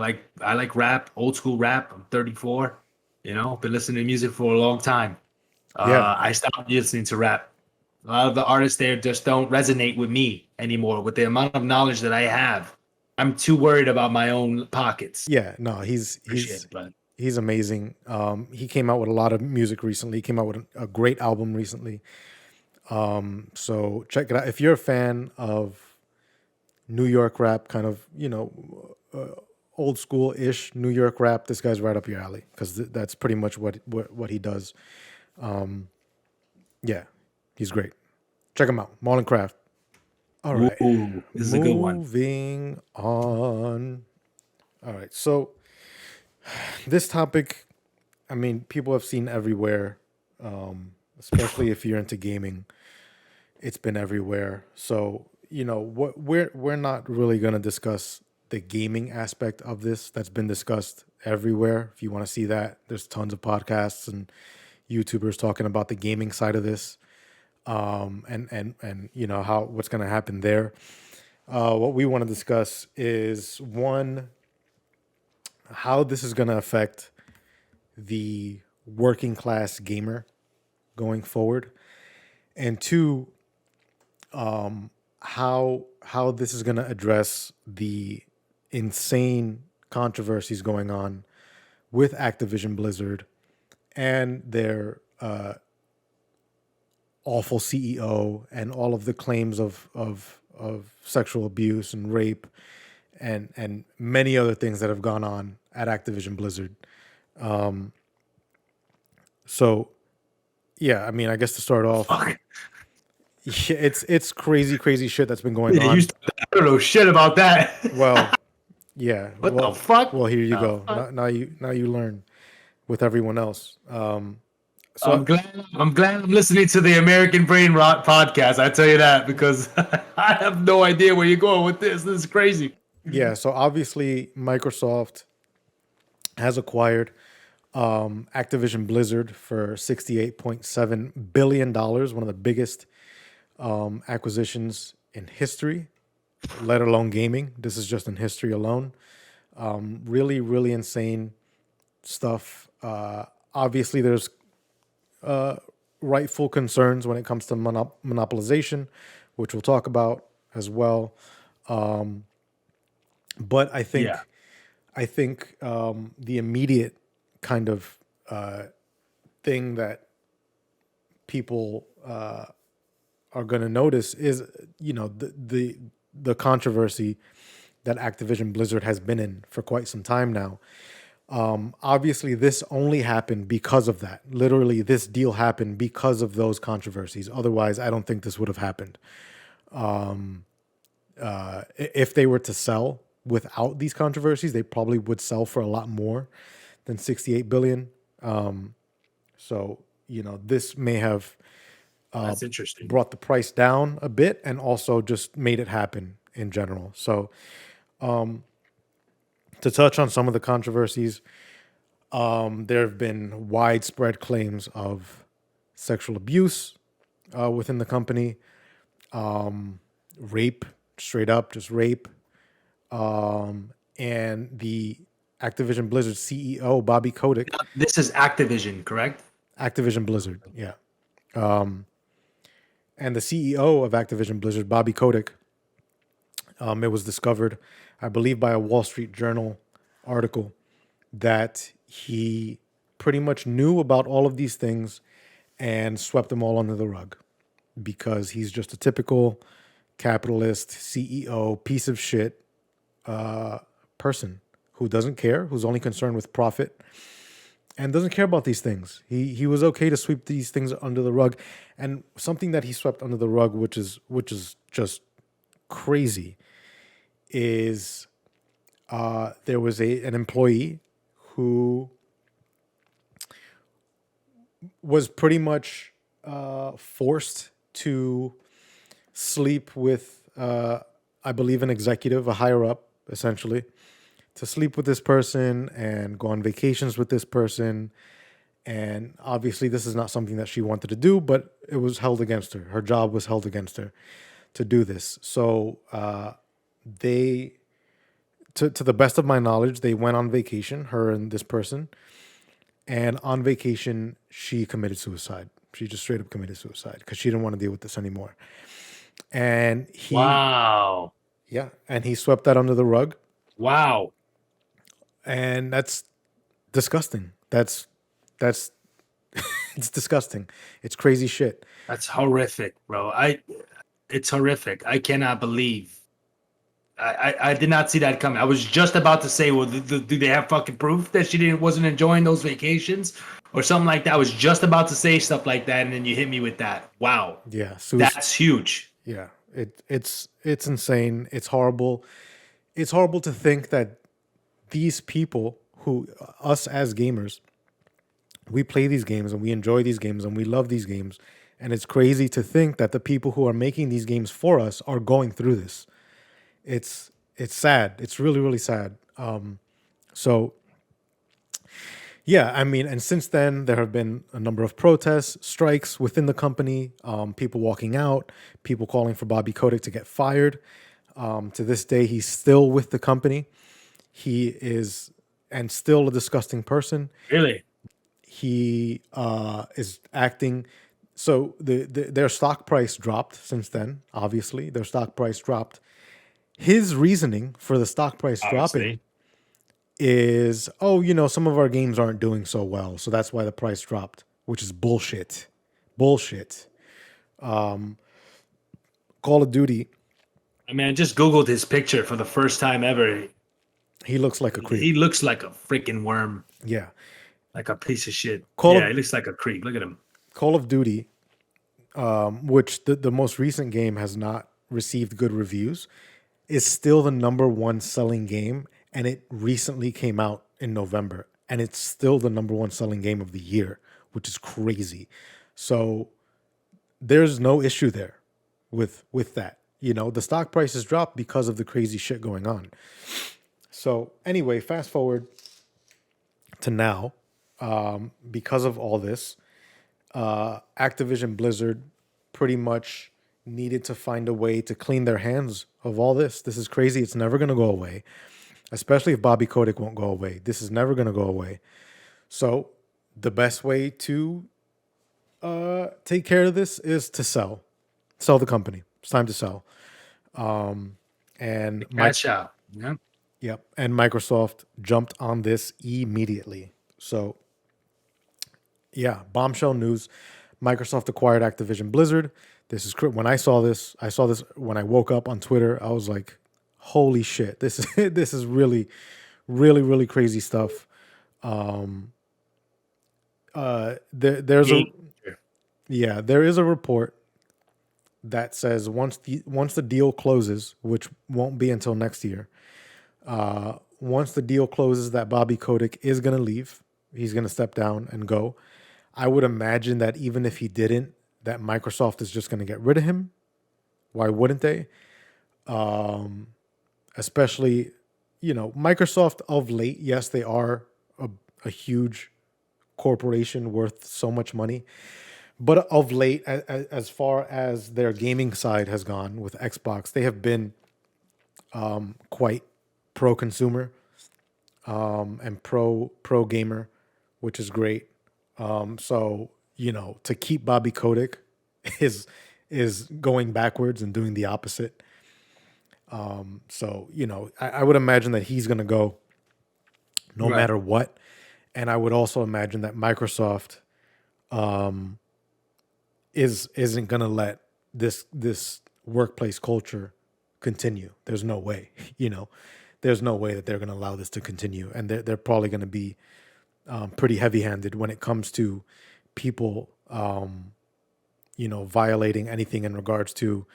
like rap, old school rap. I'm 34. Been listening to music for a long time. I stopped listening to rap. A lot of the artists there just don't resonate with me anymore. With the amount of knowledge that I have, I'm too worried about my own pockets. Yeah, no, he's amazing. He came out with a lot of music recently. He came out with a great album recently. So check it out if you're a fan of New York rap, kind of old school ish New York rap. This guy's right up your alley, because that's pretty much what he does. He's great. Check him out, Marlon Craft. All right, this is a good one. Moving on. All right, so this topic, I mean, people have seen everywhere, especially if you're into gaming. It's been everywhere. So, what we're not really going to discuss the gaming aspect of this. That's been discussed everywhere. If you want to see that, there's tons of podcasts and YouTubers talking about the gaming side of this, and what's going to happen there. What we want to discuss is, one, how this is going to affect the working class gamer going forward, and two, how this is going to address the insane controversies going on with Activision Blizzard and their awful CEO, and all of the claims of sexual abuse and rape and many other things that have gone on at Activision Blizzard. So yeah, I mean, I guess to start off, it's crazy shit that's been going on. I don't know shit about that. Well, yeah. What the fuck? Well, here you go. Now you learn with everyone else. So I'm glad I'm listening to the American Brain Rot podcast. I tell you that because I have no idea where you're going with this. This is crazy. yeah, so obviously Microsoft has acquired Activision Blizzard for $68.7 billion, one of the biggest acquisitions in history, let alone gaming. This is just in history alone. Really, really insane stuff. Obviously, there's rightful concerns when it comes to monopolization, which we'll talk about as well. But I think, the immediate kind of thing that people are going to notice is, the controversy that Activision Blizzard has been in for quite some time now. Obviously, this only happened because of that. Literally, this deal happened because of those controversies. Otherwise, I don't think this would have happened. If they were to sell without these controversies, they probably would sell for a lot more than $68 billion. So, this may have That's interesting. brought the price down a bit and also just made it happen in general. So, to touch on some of the controversies, there have been widespread claims of sexual abuse within the company, rape, straight up, just rape. And the Activision Blizzard CEO, Bobby Kotick. This is Activision, correct? Activision Blizzard, yeah. And the CEO of Activision Blizzard, Bobby Kotick, it was discovered, I believe, by a Wall Street Journal article that he pretty much knew about all of these things and swept them all under the rug because he's just a typical capitalist CEO piece of shit person who doesn't care, who's only concerned with profit and doesn't care about these things. He was okay to sweep these things under the rug. And something that he swept under the rug, which is just crazy, is there was an employee who was pretty much forced to sleep with, I believe, an executive, a higher up, essentially, to sleep with this person and go on vacations with this person. And obviously, this is not something that she wanted to do, but it was held against her. Her job was held against her to do this. So they, to the best of my knowledge, they went on vacation, her and this person. And on vacation, she committed suicide. She just straight up committed suicide because she didn't want to deal with this anymore. And he, wow, yeah, and he swept that under the rug. Wow, and that's disgusting. That's it's disgusting. It's crazy shit. That's horrific, bro. It's horrific. I cannot believe. I did not see that coming. I was just about to say, well, do they have fucking proof that she wasn't enjoying those vacations or something like that? I was just about to say stuff like that, and then you hit me with that. Wow. Yeah, that's huge. Yeah, it's insane. It's horrible. It's horrible to think that these people who, us as gamers, we play these games and we enjoy these games and we love these games. And it's crazy to think that the people who are making these games for us are going through this. It's sad. It's really, really sad. So, yeah, I mean, and since then, there have been a number of protests, strikes within the company, people walking out, people calling for Bobby Kotick to get fired. To this day, he's still with the company. He is, and still a disgusting person. Really? He is acting. So their stock price dropped since then. Obviously, their stock price dropped. His reasoning for the stock price dropping is, some of our games aren't doing so well, so that's why the price dropped, which is bullshit. Bullshit. Call of Duty. I mean, I just Googled his picture for the first time ever. He looks like a creep. He looks like a freaking worm. Yeah. Like a piece of shit. He looks like a creep. Look at him. Call of Duty, which the most recent game has not received good reviews, is still the number one selling game, and it recently came out in November, and it's still the number one selling game of the year, which is crazy. So there's no issue there with that. You know, the stock prices dropped because of the crazy shit going on. So anyway, fast forward to now, because of all this, Activision Blizzard pretty much needed to find a way to clean their hands of all this. This is crazy. It's never going to go away, especially if Bobby Kotick won't go away. This is never going to go away. So the best way to take care of this is to sell the company. It's time to sell. And cash out. Yeah. Yep. And Microsoft jumped on this immediately. So yeah, bombshell news. Microsoft acquired Activision Blizzard. This is when I saw this when I woke up on Twitter. I was like, holy shit. This is really, really, really crazy stuff. There is a report that says once the deal closes, which won't be until next year, once the deal closes, that Bobby Kotick is going to leave. He's going to step down and go. I would imagine that even if he didn't, that Microsoft is just going to get rid of him. Why wouldn't they? Especially, you know, Microsoft of late, yes, they are a huge corporation worth so much money. But of late, as far as their gaming side has gone with Xbox, they have been quite pro-consumer and pro gamer, which is great. So, you know, to keep Bobby Kotick is going backwards and doing the opposite. So, you know, I would imagine that he's going to go no matter what. And I would also imagine that Microsoft isn't going to let this workplace culture continue. There's no way, you know, there's no way that they're going to allow this to continue. And they're probably going to be pretty heavy-handed when it comes to people, you know, violating anything in regards to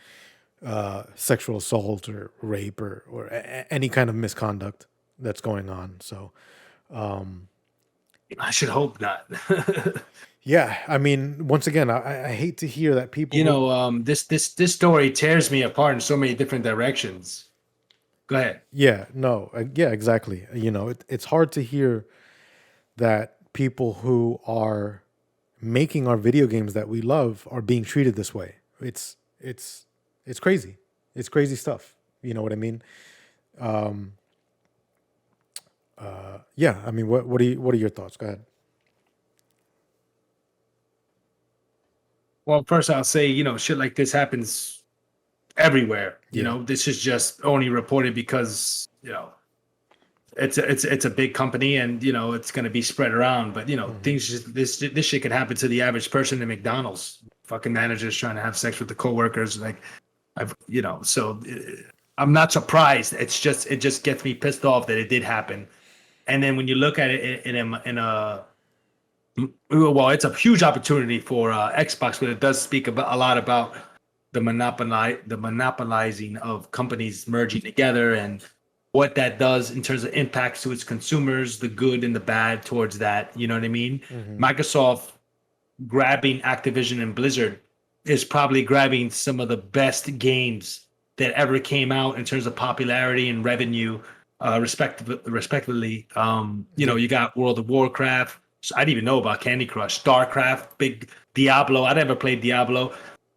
sexual assault or rape or any kind of misconduct that's going on. So I should hope not. Yeah, I mean, once again, I hate to hear that people. You know, this story tears me apart in so many different directions. Go ahead. Yeah, no, yeah, exactly. You know, it's hard to hear that people who are making our video games that we love are being treated this way. It's crazy. It's crazy stuff. You know what I mean? Yeah, I mean, what are your thoughts? Go ahead. Well, first I'll say, you know, shit like this happens everywhere. You know, this is just only reported because, you know, it's a big company and, you know, it's going to be spread around. But, you know, this shit could happen to the average person in McDonald's. Fucking managers trying to have sex with the coworkers. Like, so I'm not surprised. It just gets me pissed off that it did happen. And then when you look at it well, it's a huge opportunity for Xbox, but it does speak a lot about the monopolizing of companies merging together and what that does in terms of impacts to its consumers, the good and the bad towards that. You know what I mean? Mm-hmm. Microsoft grabbing Activision and Blizzard is probably grabbing some of the best games that ever came out in terms of popularity and revenue, respectively. You know, you got World of Warcraft. I didn't even know about Candy Crush, StarCraft, big Diablo. I never played Diablo,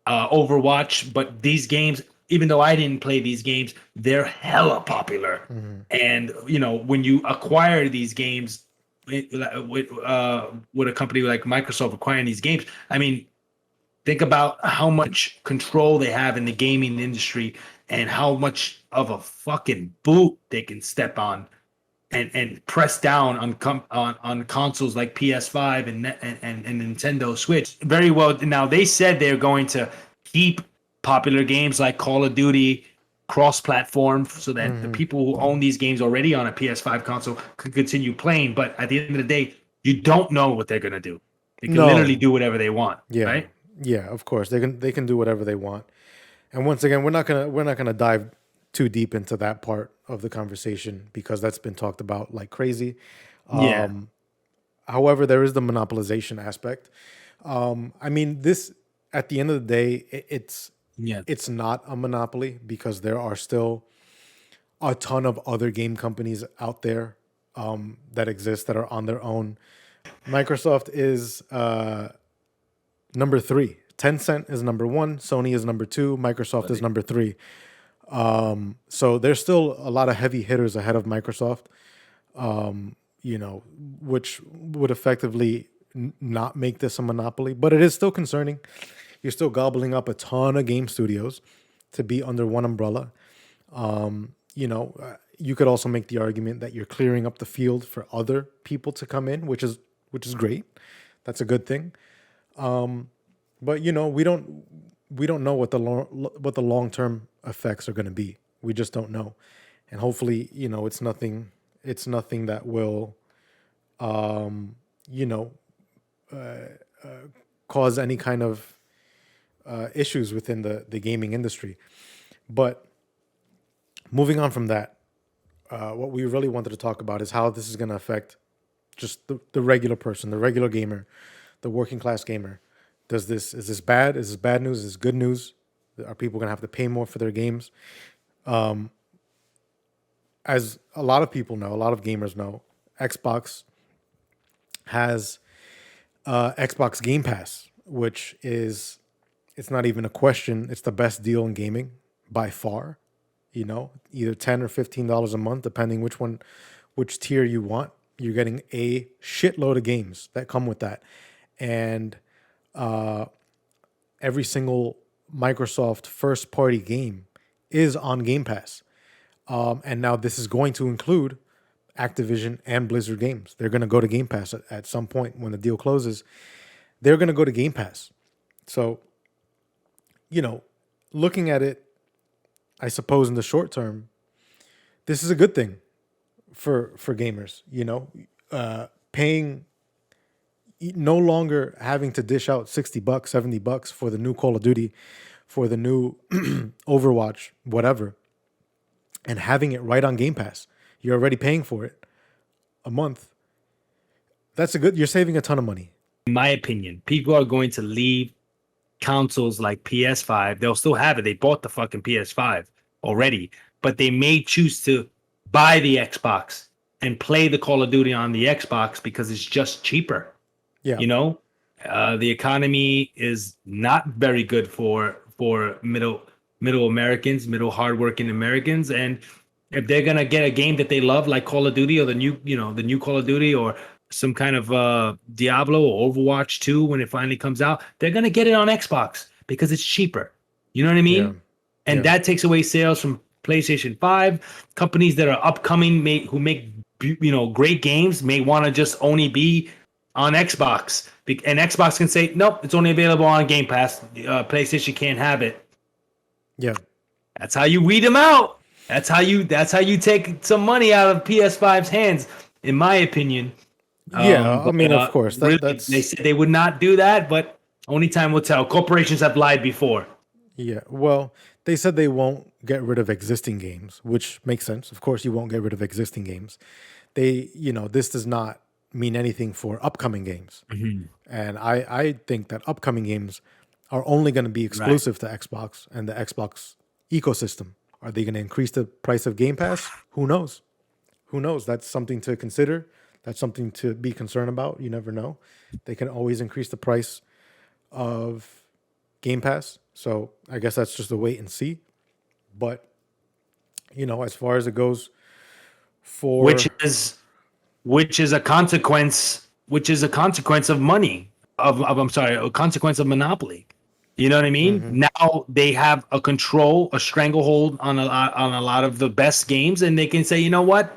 Overwatch, but these games, even though I didn't play these games, they're hella popular. Mm-hmm. And, you know, when you acquire these games with a company like Microsoft acquiring these games, I mean, think about how much control they have in the gaming industry and how much of a fucking boot they can step on and press down on consoles like PS5 and Nintendo Switch. Very well. Now they said they're going to keep popular games like Call of Duty cross-platform so that the people who own these games already on a PS5 console could continue playing. But at the end of the day, you don't know what they're gonna do. They can literally do whatever they want. Yeah. Right? Yeah, of course. They can do whatever they want. And once again, we're not gonna dive too deep into that part of the conversation because that's been talked about like crazy. However, there is the monopolization aspect. I mean, this at the end of the day, it's not a monopoly because there are still a ton of other game companies out there that exist that are on their own. Microsoft is number 3. Tencent is number 1. Sony is number 2. Microsoft is number 3. So there's still a lot of heavy hitters ahead of Microsoft, which would effectively not make this a monopoly, but it is still concerning. You're still gobbling up a ton of game studios to be under one umbrella. You could also make the argument that you're clearing up the field for other people to come in, which is great. That's a good thing. But we don't know what the long-term effects are going to be. We just don't know. And hopefully, it's nothing that will cause any kind of issues within the gaming industry. But moving on from that, what we really wanted to talk about is how this is going to affect just the regular person, the regular gamer, the working class gamer. Is this bad? Is this bad news? Is this good news? Are people going to have to pay more for their games? As a lot of people know, a lot of gamers know, Xbox has Xbox Game Pass, which is, it's not even a question. It's the best deal in gaming by far. Either $10 or $15 a month, depending which tier you want. You're getting a shitload of games that come with that. And every single Microsoft first-party game is on Game Pass. And now this is going to include Activision and Blizzard games. They're going to go to Game Pass at some point when the deal closes. They're going to go to Game Pass. So, looking at it, I suppose in the short term, this is a good thing for gamers. Paying, no longer having to dish out $60, $70 for the new Call of Duty, for the new Overwatch, whatever, and having it right on Game Pass. You're already paying for it a month. You're saving a ton of money. In my opinion, people are going to leave consoles like PS5. They'll still have it. They bought the fucking PS5 already, but they may choose to buy the Xbox and play the Call of Duty on the Xbox because it's just cheaper. Yeah. The economy is not very good for middle Americans, middle hardworking Americans, and if they're gonna get a game that they love, like Call of Duty or the new Call of Duty or some kind of Diablo or Overwatch 2 when it finally comes out, they're gonna get it on Xbox because it's cheaper. You know what I mean? Yeah. And that takes away sales from PlayStation 5. Companies that are upcoming who make great games may want to just only be on Xbox, and Xbox can say, nope, it's only available on Game Pass. PlayStation can't have it. Yeah, that's how you weed them out. That's how you take some money out of PS5's hands, in my opinion. Yeah, I mean, of course, that's. They said they would not do that, but only time will tell. Corporations have lied before. Yeah, well, they said they won't get rid of existing games, which makes sense. Of course, you won't get rid of existing games. This does not mean anything for upcoming games. Mm-hmm. And I think that upcoming games are only going to be exclusive to Xbox and the Xbox ecosystem. Are they going to increase the price of Game Pass? Who knows? That's something to consider. That's something to be concerned about. You never know. They can always increase the price of Game Pass. So I guess that's just a wait and see. But, as far as it goes for... Which is a consequence of money, a consequence of monopoly. You know what I mean? Mm-hmm. Now they have a stranglehold on a lot of the best games, and they can say, you know what?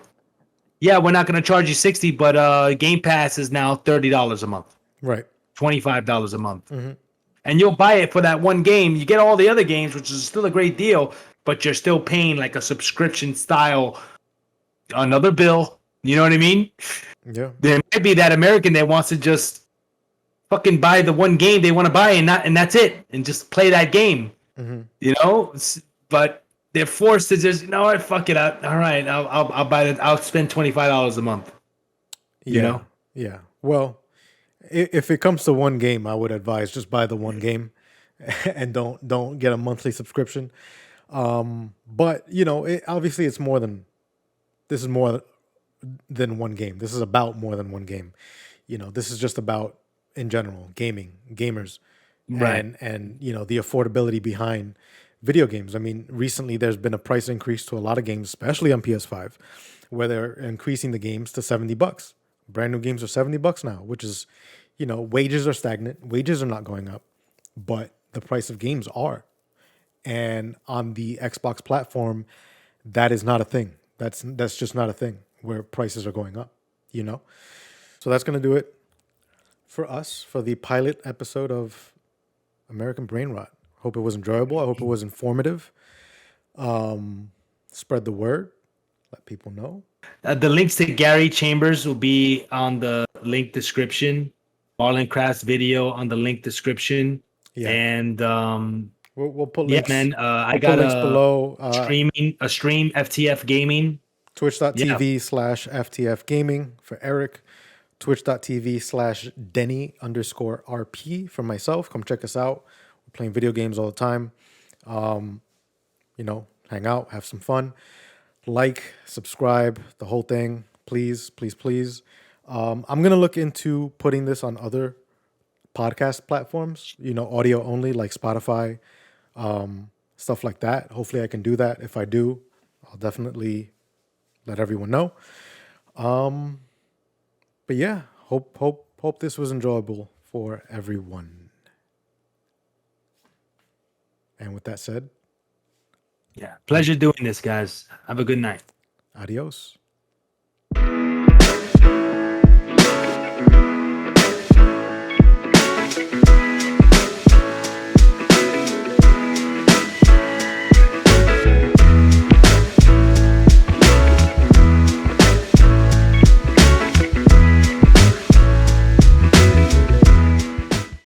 Yeah, we're not going to charge you $60, but Game Pass is now $30 a month. Right. $25 a month. Mm-hmm. And you'll buy it for that one game. You get all the other games, which is still a great deal, but you're still paying like a subscription style, another bill. You know what I mean? Yeah. There might be that American that wants to just fucking buy the one game they want to buy and that's it, and just play that game. Mm-hmm. But they're forced to just, fuck it out. All right, I'll buy it. I'll spend $25 a month. Yeah. Well, if it comes to one game, I would advise just buy the one game and don't get a monthly subscription. But obviously it's more than this is more than one game. This is about more than one game. This is just about in general gaming, gamers, Right. and the affordability behind video games. I mean, recently there's been a price increase to a lot of games, especially on PS5, where they're increasing the games to $70. Brand new games are $70 now, which is, wages are stagnant. Wages are not going up, but the price of games are. And on the Xbox platform, that is not a thing. That's just not a thing where prices are going up, So that's going to do it for us for the pilot episode of American Brain Rot. Hope it was enjoyable. I hope it was informative. Spread the word. Let people know. The links to Gary Chambers will be on the link description. Marlon Craft's video on the link description. Yeah. And we'll put links. Yeah, man. I We'll got put links below. a stream FTF Gaming. Twitch.tv/FTF Gaming for Erick. Twitch.tv/Denny_RP for myself. Come check us out. We're playing video games all the time. Hang out, have some fun. Like, subscribe, the whole thing. Please, please, please. I'm going to look into putting this on other podcast platforms, audio only like Spotify, stuff like that. Hopefully I can do that. If I do, I'll definitely let everyone know. But yeah, hope this was enjoyable for everyone. And with that said, yeah, pleasure doing this, guys. Have a good night. Adios.